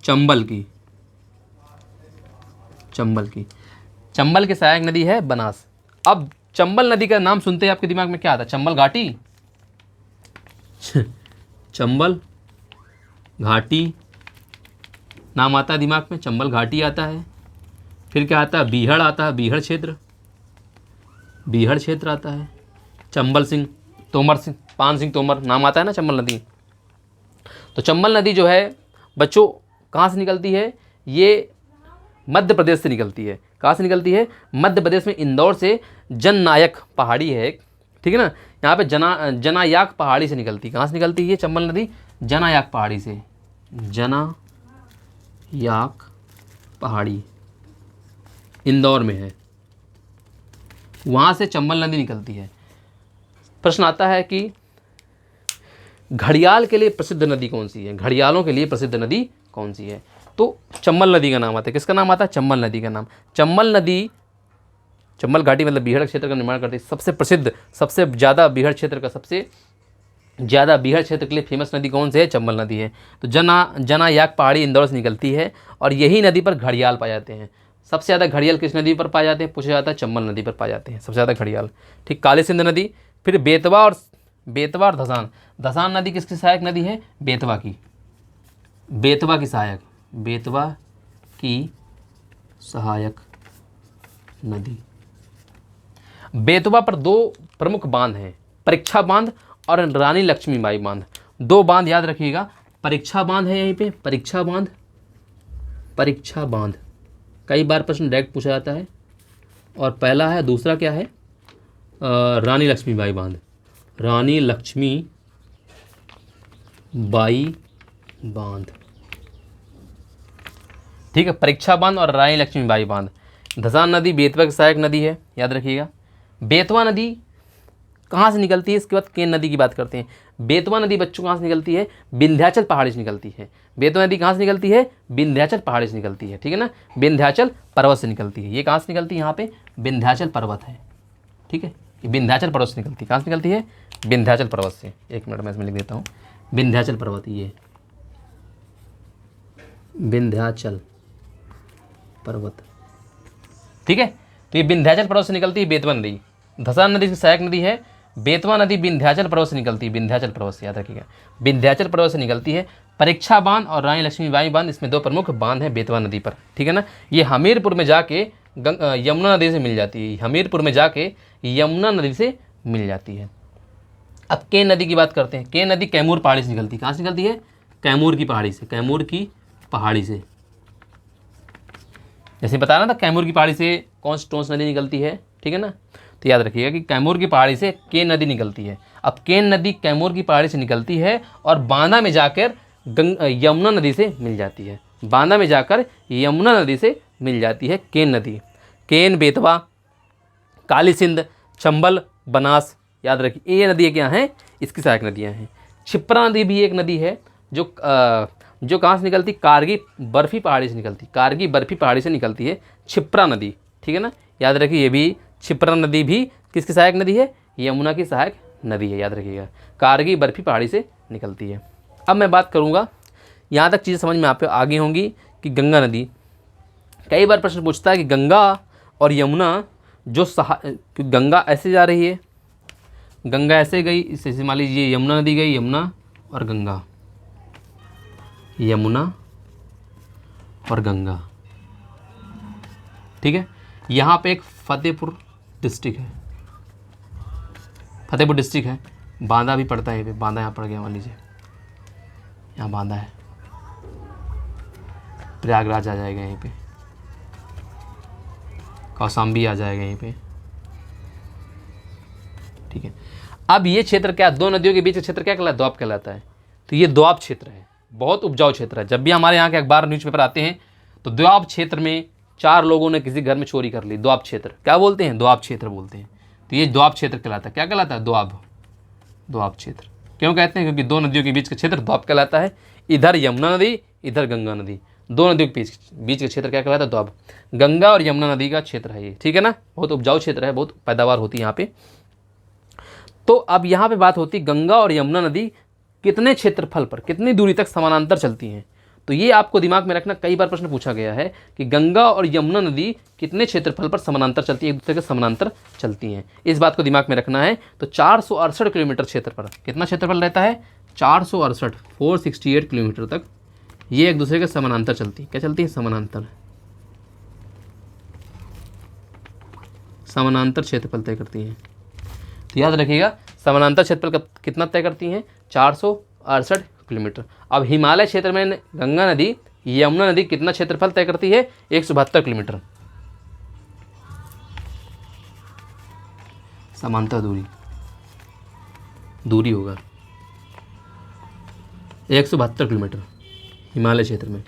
चंबल की, चंबल की सहायक नदी है बनास। अब चंबल नदी का नाम सुनते ही आपके दिमाग में क्या आता है? चंबल घाटी चंबल घाटी नाम आता है दिमाग में, चंबल घाटी आता है। फिर क्या आता है? बीहड़ आता है, बीहड़ क्षेत्र आता है। चंबल सिंह तोमर सिंह, पान सिंह तोमर नाम आता है ना चंबल नदी। तो चंबल नदी जो है बच्चों कहाँ से निकलती है? ये मध्य प्रदेश से निकलती है। कहाँ से निकलती है? मध्य प्रदेश में इंदौर से जननायक पहाड़ी है एक, ठीक है ना। यहाँ पे जनायाक पहाड़ी से निकलती है। कहाँ से निकलती है ये चंबल नदी? जनायाक पहाड़ी से, जनायाक पहाड़ी इंदौर में है, वहाँ से चंबल नदी निकलती है। प्रश्न आता है कि घड़ियाल के लिए प्रसिद्ध नदी कौन सी है? घड़ियालों के लिए प्रसिद्ध नदी कौन सी है? तो चंबल नदी का नाम आता है। किसका नाम आता है? चंबल नदी का नाम। चंबल नदी, चंबल घाटी मतलब बीहड़ क्षेत्र का निर्माण करती है। सबसे प्रसिद्ध, सबसे ज़्यादा बीहड़ क्षेत्र के लिए फेमस नदी कौन सी है? चंबल नदी है। तो जनायाक पहाड़ी इंदौर से निकलती है और यही नदी पर घड़ियाल पाए जाते हैं। सबसे ज़्यादा घड़ियाल किस नदी पर पाए जाते हैं? पूछा जाता है, चंबल नदी पर पाए जाते हैं सबसे ज़्यादा घड़ियाल, ठीक। काली सिंध नदी, फिर बेतवा और धसान। धसान नदी किसकी सहायक नदी है? बेतवा की सहायक नदी। बेतवा पर 2 प्रमुख बांध हैं, परीक्षा बांध और रानी लक्ष्मीबाई बांध। 2 बांध याद रखिएगा। परीक्षा बांध है यहीं पे, परीक्षा बांध। कई बार प्रश्न डायरेक्ट पूछा जाता है, और पहला है, दूसरा क्या है, रानी लक्ष्मीबाई बांध, रानी लक्ष्मीबाई बांध, ठीक है। परीक्षा बांध और रानी लक्ष्मीबाई बांध। धसान नदी बेतवा की सहायक नदी है, याद रखिएगा। बेतवा नदी कहाँ से निकलती है, इसके बाद केन नदी की बात करते हैं। बेतवा नदी बच्चों कहाँ से निकलती है, विंध्याचल पहाड़ी से निकलती है। बेतवा नदी कहाँ से निकलती है, विंध्याचल पहाड़ी से निकलती है, ठीक है ना, विंध्याचल पर्वत से निकलती है। ये कहाँ से निकलती है, यहाँ पे विंध्याचल पर्वत है, ठीक है, ये विंध्याचल पर्वत से निकलती है। कहाँ से निकलती है, विंध्याचल पर्वत से। एक मिनट में इसमें लिख देता हूँ, विंध्याचल पर्वत, ये विंध्याचल पर्वत, ठीक है। तो ये विंध्याचल पर्वत से निकलती है बेतवा नदी। धसान नदी की सहायक नदी है। बेतवा नदी विंध्याचल पर्वत से निकलती है, विंध्याचल पर्वत से, याद रखिएगा, विंध्याचल पर्वत से निकलती है। परीक्षा बांध और रानी लक्ष्मीबाई बांध, इसमें दो प्रमुख बांध हैं बेतवा नदी पर, ठीक है ना। ये हमीरपुर में जाके यमुना नदी से मिल जाती है, हमीरपुर में जाके यमुना नदी से मिल जाती है। अब केन नदी की बात करते हैं। केन नदी कैमूर पहाड़ी से निकलती है। कहाँ से निकलती है, कैमूर की पहाड़ी से, कैमूर की पहाड़ी से। जैसे बता रहा था, कैमूर की पहाड़ी से कौन सी नदी निकलती है, ठीक है ना। तो याद रखिएगा कि कैमूर की पहाड़ी से केन नदी निकलती है। अब केन नदी कैमूर की पहाड़ी से निकलती है और बांदा में जाकर यमुना नदी से मिल जाती है। बांदा में जाकर यमुना नदी से मिल जाती है केन नदी। केन, बेतवा, काली सिंध, चंबल, बनास, याद रखिए ये नदियाँ क्या हैं, इसकी सहायक नदियाँ हैं। क्षिप्रा नदी भी एक नदी है जो कहाँ से निकलती, कारगी बर्फी पहाड़ी से निकलती, कारगी बर्फी पहाड़ी से निकलती है क्षिप्रा नदी, ठीक है ना। याद रखिए ये भी क्षिप्रा नदी भी किसकी सहायक नदी है, यमुना की सहायक नदी है, याद रखिएगा, कारगी बर्फी पहाड़ी से निकलती है। अब मैं बात करूँगा, यहाँ तक चीज़ें समझ में आप आगे होंगी कि गंगा नदी। कई बार प्रश्न पूछता है कि गंगा और यमुना गंगा ऐसे जा रही है, गंगा ऐसे गई, इसे मान लीजिए यमुना नदी गई, यमुना और गंगा, यमुना और गंगा, ठीक है। यहाँ पे एक फतेहपुर डिस्ट्रिक्ट है, फतेहपुर डिस्ट्रिक्ट है, बांदा भी पड़ता है, बांदा यहाँ पड़ गया, मान लीजिए यहाँ बांदा है, प्रयागराज आ जाएगा यहीं पे, कौशाम्बी आ जाएगा यहीं पे, ठीक है। अब ये क्षेत्र क्या, दो नदियों के बीच का क्षेत्र क्या कहलाता है, द्वाब कहलाता है। तो ये द्वाब क्षेत्र है, बहुत उपजाऊ क्षेत्र है। जब भी हमारे यहाँ के अखबार न्यूज़पेपर आते हैं तो द्वाब क्षेत्र में 4 लोगों ने किसी घर में चोरी कर ली, द्वाब क्षेत्र क्या बोलते हैं, द्वाब क्षेत्र बोलते हैं। तो ये द्वाब क्षेत्र कहलाता है, क्या कहलाता है, द्वाब क्षेत्र। क्यों कहते हैं, क्योंकि दो नदियों के बीच का क्षेत्र द्वाब कहलाता है। इधर यमुना नदी, इधर गंगा नदी, दो नदियों के बीच का क्षेत्र क्या कहलाता है, द्वाब। गंगा और यमुना नदी का क्षेत्र है ये, ठीक है ना। बहुत उपजाऊ क्षेत्र है, बहुत पैदावार होती है यहाँ पे। तो अब यहाँ पे बात होती है गंगा और यमुना नदी कितने क्षेत्रफल पर, कितनी दूरी तक समानांतर चलती हैं। तो ये आपको दिमाग में रखना, कई बार प्रश्न पूछा गया है कि गंगा और यमुना नदी कितने क्षेत्रफल पर समानांतर चलती है, एक दूसरे के समानांतर चलती हैं। इस बात को दिमाग में रखना है। तो 468 किलोमीटर क्षेत्र पर कितना क्षेत्रफल रहता है, 468 किलोमीटर तक ये एक दूसरे के समानांतर चलती है। क्या चलती है, समानांतर क्षेत्रफल तय करती हैं। तो याद रखिएगा, समानांतर क्षेत्रफल कितना तय करती हैं, 468 किलोमीटर। अब हिमालय क्षेत्र में गंगा नदी, यमुना नदी कितना क्षेत्रफल तय करती है, 172 किलोमीटर। समांतर दूरी होगा 172 किलोमीटर हिमालय क्षेत्र में,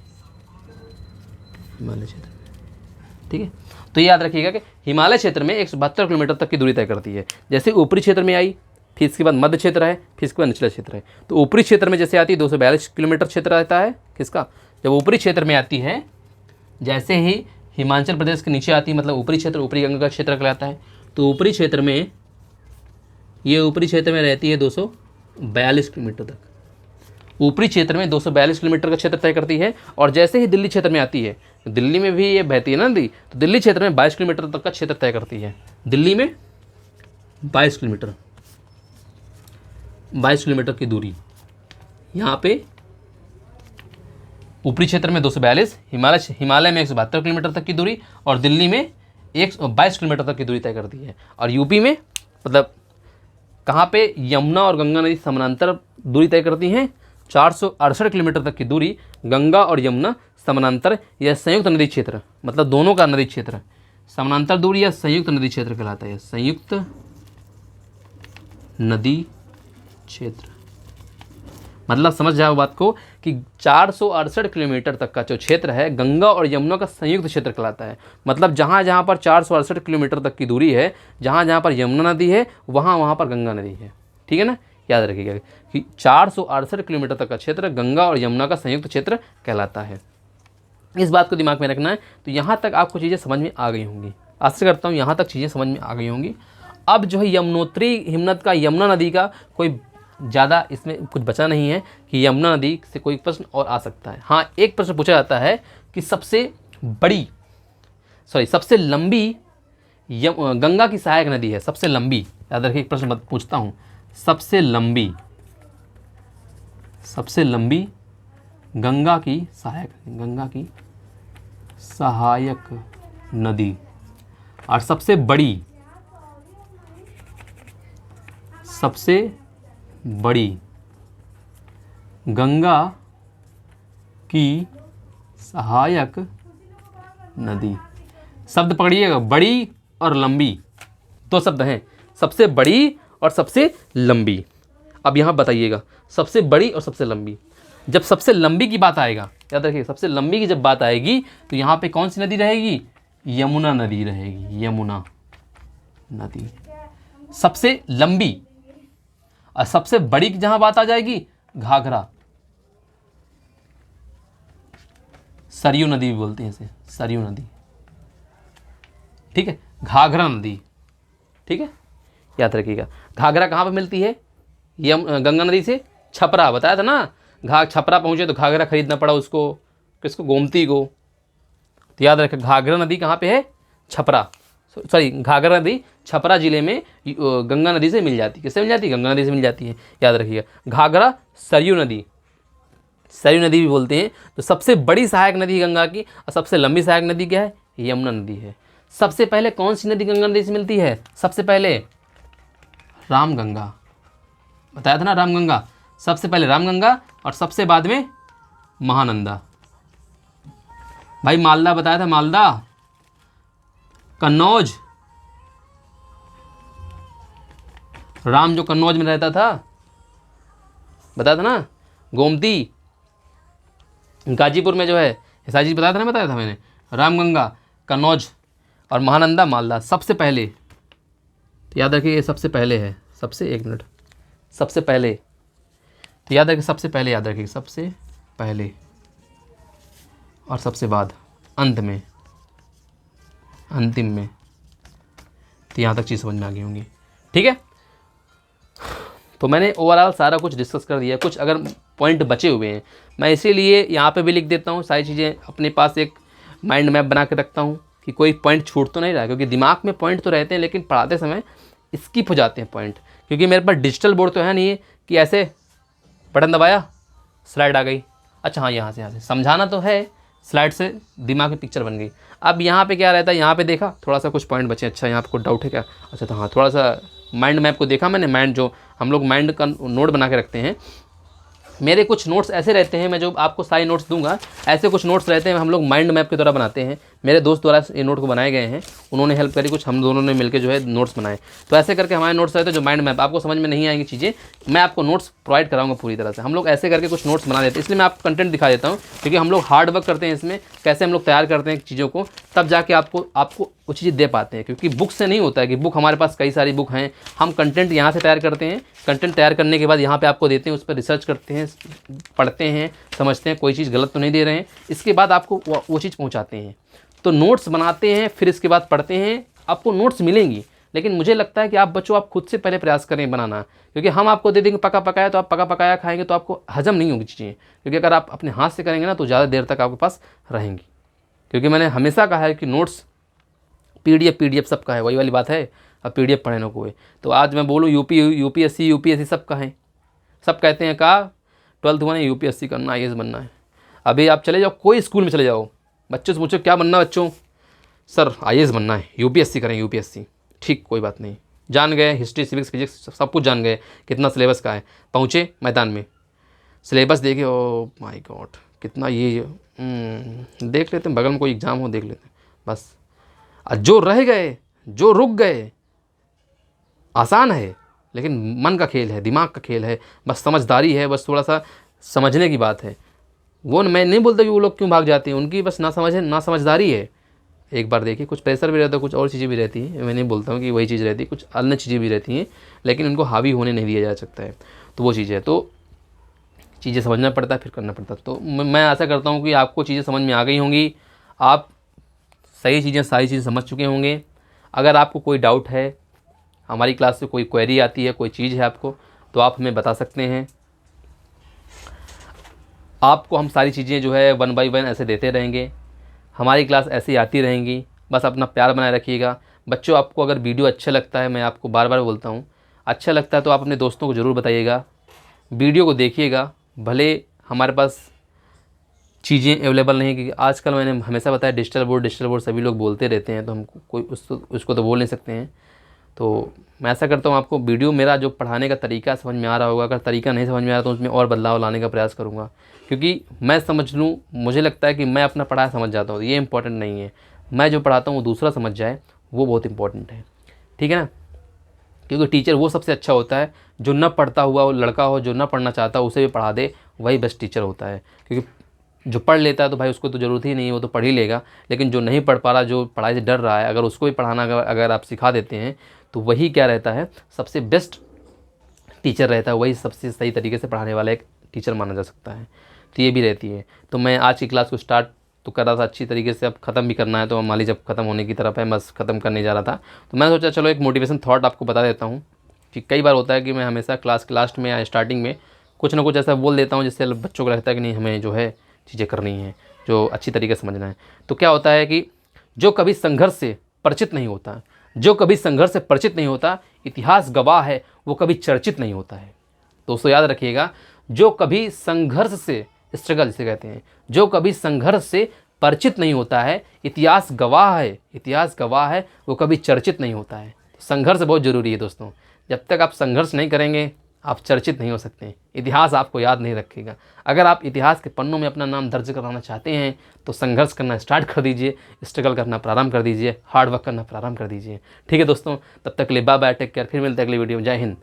ठीक है। तो याद रखिएगा कि हिमालय क्षेत्र में 172 किलोमीटर तक की दूरी तय करती है। जैसे ऊपरी क्षेत्र में आई, फिर इसके बाद मध्य क्षेत्र है, फिर इसके बाद निचला क्षेत्र है। तो ऊपरी क्षेत्र में जैसे आती है 242 किलोमीटर क्षेत्र रहता है किसका, जब ऊपरी क्षेत्र में आती है, जैसे ही हिमाचल प्रदेश के नीचे आती है, मतलब ऊपरी क्षेत्र, ऊपरी गंगा का क्षेत्र कहलाता है। तो ऊपरी क्षेत्र में, ये ऊपरी क्षेत्र में रहती है 242 किलोमीटर तक, ऊपरी क्षेत्र में 242 किलोमीटर का क्षेत्र तय करती है। और जैसे ही दिल्ली क्षेत्र में आती है, दिल्ली में भी ये बहती है ना नदी, तो दिल्ली क्षेत्र में 22 किलोमीटर तक का क्षेत्र तय करती है। दिल्ली में 22 किलोमीटर की दूरी, यहाँ पे ऊपरी क्षेत्र में 242, हिमालय में 172 किलोमीटर तक की दूरी, और दिल्ली में 122 किलोमीटर तक की दूरी तय करती है। और यूपी में, मतलब कहाँ पे, यमुना और गंगा नदी समानांतर दूरी तय करती हैं, 468 किलोमीटर तक की दूरी गंगा और यमुना समानांतर या संयुक्त नदी क्षेत्र, मतलब दोनों का नदी क्षेत्र, समानांतर दूरी या संयुक्त नदी क्षेत्र कहलाता है, संयुक्त नदी क्षेत्र। मतलब समझ जाओ बात को कि 468 किलोमीटर तक का जो क्षेत्र है गंगा और यमुना का संयुक्त क्षेत्र कहलाता है। मतलब जहाँ जहाँ पर 468 किलोमीटर तक की दूरी है, जहाँ जहाँ पर यमुना नदी है वहाँ वहाँ पर गंगा नदी है। ठीक है ना, याद रखिएगा कि 468 किलोमीटर तक का क्षेत्र गंगा और यमुना का संयुक्त क्षेत्र कहलाता है। इस बात को दिमाग में रखना है। तो यहाँ तक आपको चीज़ें समझ में आ गई होंगी, आशा करता हूँ यहाँ तक चीज़ें समझ में आ गई होंगी। अब जो है यमुनोत्री हिमनद का, यमुना नदी का कोई ज़्यादा इसमें कुछ बचा नहीं है कि यमुना नदी से कोई प्रश्न और आ सकता है। हाँ, एक प्रश्न पूछा जाता है कि सबसे लंबी गंगा की सहायक नदी है, सबसे लंबी। याद रखिए, एक प्रश्न पूछता हूँ, सबसे लंबी गंगा की सहायक नदी और सबसे बड़ी गंगा की सहायक नदी। शब्द पकड़िएगा, बड़ी और लंबी, दो शब्द हैं, सबसे बड़ी और सबसे लंबी। अब यहाँ बताइएगा सबसे बड़ी और सबसे लंबी। जब सबसे लंबी की बात आएगा, याद रखिए सबसे लंबी की जब बात आएगी तो यहाँ पे कौन सी नदी रहेगी? यमुना नदी रहेगी, यमुना नदी सबसे लंबी। और सबसे बड़ी की जहां बात आ जाएगी, घाघरा, सरयू नदी भी बोलते हैं इसे, सरयू नदी। ठीक है, घाघरा नदी। ठीक है, याद रखिएगा। घाघरा कहाँ पर मिलती है? गंगा नदी से छपरा, बताया था ना, छपरा पहुंचे तो घाघरा खरीदना पड़ा उसको, किसको? गोमती को। तो याद रखें, घाघरा नदी कहाँ पे है? छपरा, सॉरी, घाघरा नदी छपरा जिले में गंगा नदी से मिल जाती है। किससे मिल जाती है? गंगा नदी से मिल जाती है, याद रखिएगा। घाघरा, सरयू नदी भी बोलते हैं। तो सबसे बड़ी सहायक नदी गंगा की और सबसे लंबी सहायक नदी क्या है? यमुना नदी है। सबसे पहले कौन सी नदी गंगा नदी से मिलती है? सबसे पहले रामगंगा, बताया था ना, रामगंगा। सबसे पहले रामगंगा और सबसे बाद में महानंदा। भाई मालदा बताया था, मालदा, कन्नौज, राम जो कन्नौज में रहता था, बताया था ना, गोमती गाजीपुर में जो है, ऐसा चीज बताया था ना, बताया था मैंने। रामगंगा कन्नौज और महानंदा मालदा। सबसे पहले तो याद रखिए, ये सबसे पहले है, सबसे, एक मिनट, सबसे पहले तो याद रखिए, सबसे पहले याद रखिए, सबसे पहले और सबसे बाद, अंत में, अंतिम में। तो यहाँ तक चीज़ समझ में आ गई होंगी। ठीक है, तो मैंने ओवरऑल सारा कुछ डिस्कस कर दिया। कुछ अगर पॉइंट बचे हुए हैं मैं इसीलिए यहाँ पे भी लिख देता हूँ, सारी चीज़ें अपने पास एक माइंड मैप बना के रखता हूँ कि कोई पॉइंट छूट तो नहीं रहा है, क्योंकि दिमाग में पॉइंट तो रहते हैं लेकिन पढ़ाते समय स्किप हो जाते हैं पॉइंट। क्योंकि मेरे पास डिजिटल बोर्ड तो है नहीं है कि ऐसे बटन दबाया स्लाइड आ गई, अच्छा हाँ यहाँ से समझाना तो है, स्लाइड से दिमाग में पिक्चर बन गई। अब यहाँ पे क्या रहता है, यहाँ पे देखा थोड़ा सा कुछ पॉइंट बचे, अच्छा यहाँ पे कोई डाउट है क्या? अच्छा तो हाँ, थोड़ा सा माइंड मैप को देखा मैंने, माइंड जो हम लोग माइंड का नोट बना के रखते हैं, मेरे कुछ नोट्स ऐसे रहते हैं, मैं जो आपको सारे नोट्स दूंगा, ऐसे कुछ नोट्स रहते हैं हम लोग माइंड मैप की तरह बनाते हैं। मेरे दोस्त द्वारा ये नोट को बनाए गए हैं, उन्होंने हेल्प करी, कुछ हम दोनों ने मिलकर जो है नोट्स बनाए। तो ऐसे करके हमारे नोट्स रहते हैं जो माइंड मैप, आपको समझ में नहीं आएंगी चीज़ें, मैं आपको नोट्स प्रोवाइड कराऊंगा पूरी तरह से। हम लोग ऐसे करके कुछ नोट्स बना देते हैं, इसलिए मैं आपको कंटेंट दिखा देता हूँ, क्योंकि हम लोग हार्ड वर्क करते हैं इसमें, कैसे हम लोग तैयार करते हैं चीज़ों को, तब जाके आपको वो चीज़ दे पाते हैं। क्योंकि बुक से नहीं होता है कि बुक हमारे पास कई सारी बुक हैं, हम कंटेंट यहाँ से तैयार करते हैं, कंटेंट तैयार करने के बाद यहाँ पे आपको देते हैं, उस पर रिसर्च करते हैं, पढ़ते हैं, समझते हैं कोई चीज़ गलत तो नहीं दे रहे हैं, इसके बाद आपको वो चीज़ पहुँचाते हैं। तो नोट्स बनाते हैं, फिर इसके बाद पढ़ते हैं, आपको नोट्स मिलेंगी। लेकिन मुझे लगता है कि आप बच्चों, आप खुद से पहले प्रयास करें बनाना, क्योंकि हम आपको दे देंगे पका पकाया, तो आप पका पकाया खाएंगे तो आपको हजम नहीं होगी चीज़ें। क्योंकि अगर आप अपने हाथ से करेंगे ना तो ज़्यादा देर तक आपके पास रहेंगी। क्योंकि मैंने हमेशा कहा है कि नोट्स पीडीएफ सबका है, वही वाली बात है, अब पीडीएफ पढ़े ना कोई। तो आज मैं बोलूँ यूपीएससी सबका है, सब कहते हैं का 12th हुआ नहीं, यूपीएससी करना, आईएएस बनना है। अभी आप चले जाओ, कोई स्कूल में चले जाओ, बच्चों से पूछो क्या बनना बच्चों, सर आईएएस बनना है, यूपीएससी करें, यूपीएससी। ठीक, कोई बात नहीं, जान गए, हिस्ट्री सिविक्स फिजिक्स सब कुछ जान गए, कितना सिलेबस का है। पहुँचे मैदान में, सिलेबस देखे, ओ माय गॉड कितना ये देख लेते हैं, बगल में कोई एग्ज़ाम हो देख लेते हैं, बस और जो रह गए, जो रुक गए, आसान है लेकिन मन का खेल है, दिमाग का खेल है, बस समझदारी है, बस थोड़ा सा समझने की बात है। वो मैं नहीं बोलता कि वो लोग क्यों भाग जाते हैं, उनकी बस ना समझ है, ना समझदारी है। एक बार देखिए, कुछ प्रेशर भी रहता है, कुछ और चीज़ें भी रहती हैं, मैं नहीं बोलता हूँ कि वही चीज़ रहती है, कुछ अन्य चीज़ें भी रहती हैं, लेकिन उनको हावी होने नहीं दिया जा सकता है। तो वो चीज़ है, तो चीज़ें समझना पड़ता है, फिर करना पड़ता है। तो मैं आशा करता हूँ कि आपको चीज़ें समझ में आ गई होंगी, आप सही चीज़ें, सारी चीज़ें समझ चुके होंगे। अगर आपको कोई डाउट है, हमारी क्लास से कोई क्वेरी आती है, कोई चीज़ है आपको, तो आप हमें बता सकते हैं। आपको हम सारी चीज़ें जो है 1 बाय 1 ऐसे देते रहेंगे। हमारी क्लास ऐसे ही आती रहेंगी, बस अपना प्यार बनाए रखिएगा। बच्चों, आपको अगर वीडियो अच्छा लगता है, मैं आपको बार बार बोलता हूँ, अच्छा लगता है तो आप अपने दोस्तों को ज़रूर बताइएगा, वीडियो को देखिएगा। भले हमारे पास चीज़ें अवेलेबल नहीं, क्योंकि आजकल मैंने हमेशा बताया डिजिटल बोर्ड सभी लोग बोलते रहते हैं, तो हम कोई उसको तो बोल नहीं सकते हैं। तो मैं ऐसा करता हूँ, आपको वीडियो मेरा जो पढ़ाने का तरीका समझ में आ रहा होगा, अगर तरीका नहीं समझ में आ रहा तो उसमें और बदलाव लाने का प्रयास करूँगा, क्योंकि मैं समझ लूँ, मुझे लगता है कि मैं अपना पढ़ाया समझ जाता हूँ, ये इंपॉर्टेंट नहीं है। मैं जो पढ़ाता हूँ वो दूसरा समझ जाए, वो बहुत इंपॉर्टेंट है, ठीक है ना। क्योंकि टीचर वो सबसे अच्छा होता है जो न पढ़ता हुआ वो लड़का हो, जो न पढ़ना चाहता उसे भी पढ़ा दे, वही बेस्ट टीचर होता है। क्योंकि जो पढ़ लेता है तो भाई उसको तो ज़रूरत ही नहीं है, वो तो पढ़ ही लेगा। लेकिन जो नहीं पढ़ पा रहा, जो पढ़ाई से डर रहा है, अगर उसको भी पढ़ाना अगर आप सिखा देते हैं, तो वही क्या रहता है, सबसे बेस्ट टीचर रहता है, वही सबसे सही तरीके से पढ़ाने वाला एक टीचर माना जा सकता है। तो ये भी रहती है। तो मैं आज की क्लास को स्टार्ट तो कर रहा था अच्छी तरीके से, अब ख़त्म भी करना है, तो मान लीजिए जब ख़त्म होने की तरफ है, बस ख़त्म करने जा रहा था। तो मैंने सोचा चलो एक मोटिवेशन थॉट आपको बता देता हूँ कि कई बार होता है कि मैं हमेशा क्लास के लास्ट में या स्टार्टिंग में कुछ ना कुछ ऐसा बोल देता हूँ जिससे बच्चों को लगता है कि नहीं, हमें जो है चीज़ें करनी है, जो अच्छी तरीके से समझना है। तो क्या होता है कि जो कभी संघर्ष से परिचित नहीं होता, जो कभी संघर्ष से परिचित नहीं होता, इतिहास गवाह है वो कभी चर्चित नहीं होता है। दोस्तों याद रखिएगा, जो कभी संघर्ष से, स्ट्रगल जिसे कहते हैं, जो कभी संघर्ष से परिचित नहीं होता है, इतिहास गवाह है, इतिहास गवाह है वो कभी चर्चित नहीं होता है। तो संघर्ष बहुत ज़रूरी है दोस्तों। जब तक आप संघर्ष नहीं करेंगे, आप चर्चित नहीं हो सकते, इतिहास आपको याद नहीं रखेगा। अगर आप इतिहास के पन्नों में अपना नाम दर्ज कराना चाहते हैं, तो संघर्ष करना स्टार्ट कर दीजिए, स्ट्रगल करना प्रारंभ कर दीजिए, हार्ड वर्क करना प्रारंभ कर दीजिए। ठीक है दोस्तों, तब तक के लिए बाय बाय, टेक केयर, फिर मिलते हैं अगली वीडियो में। जय हिंद।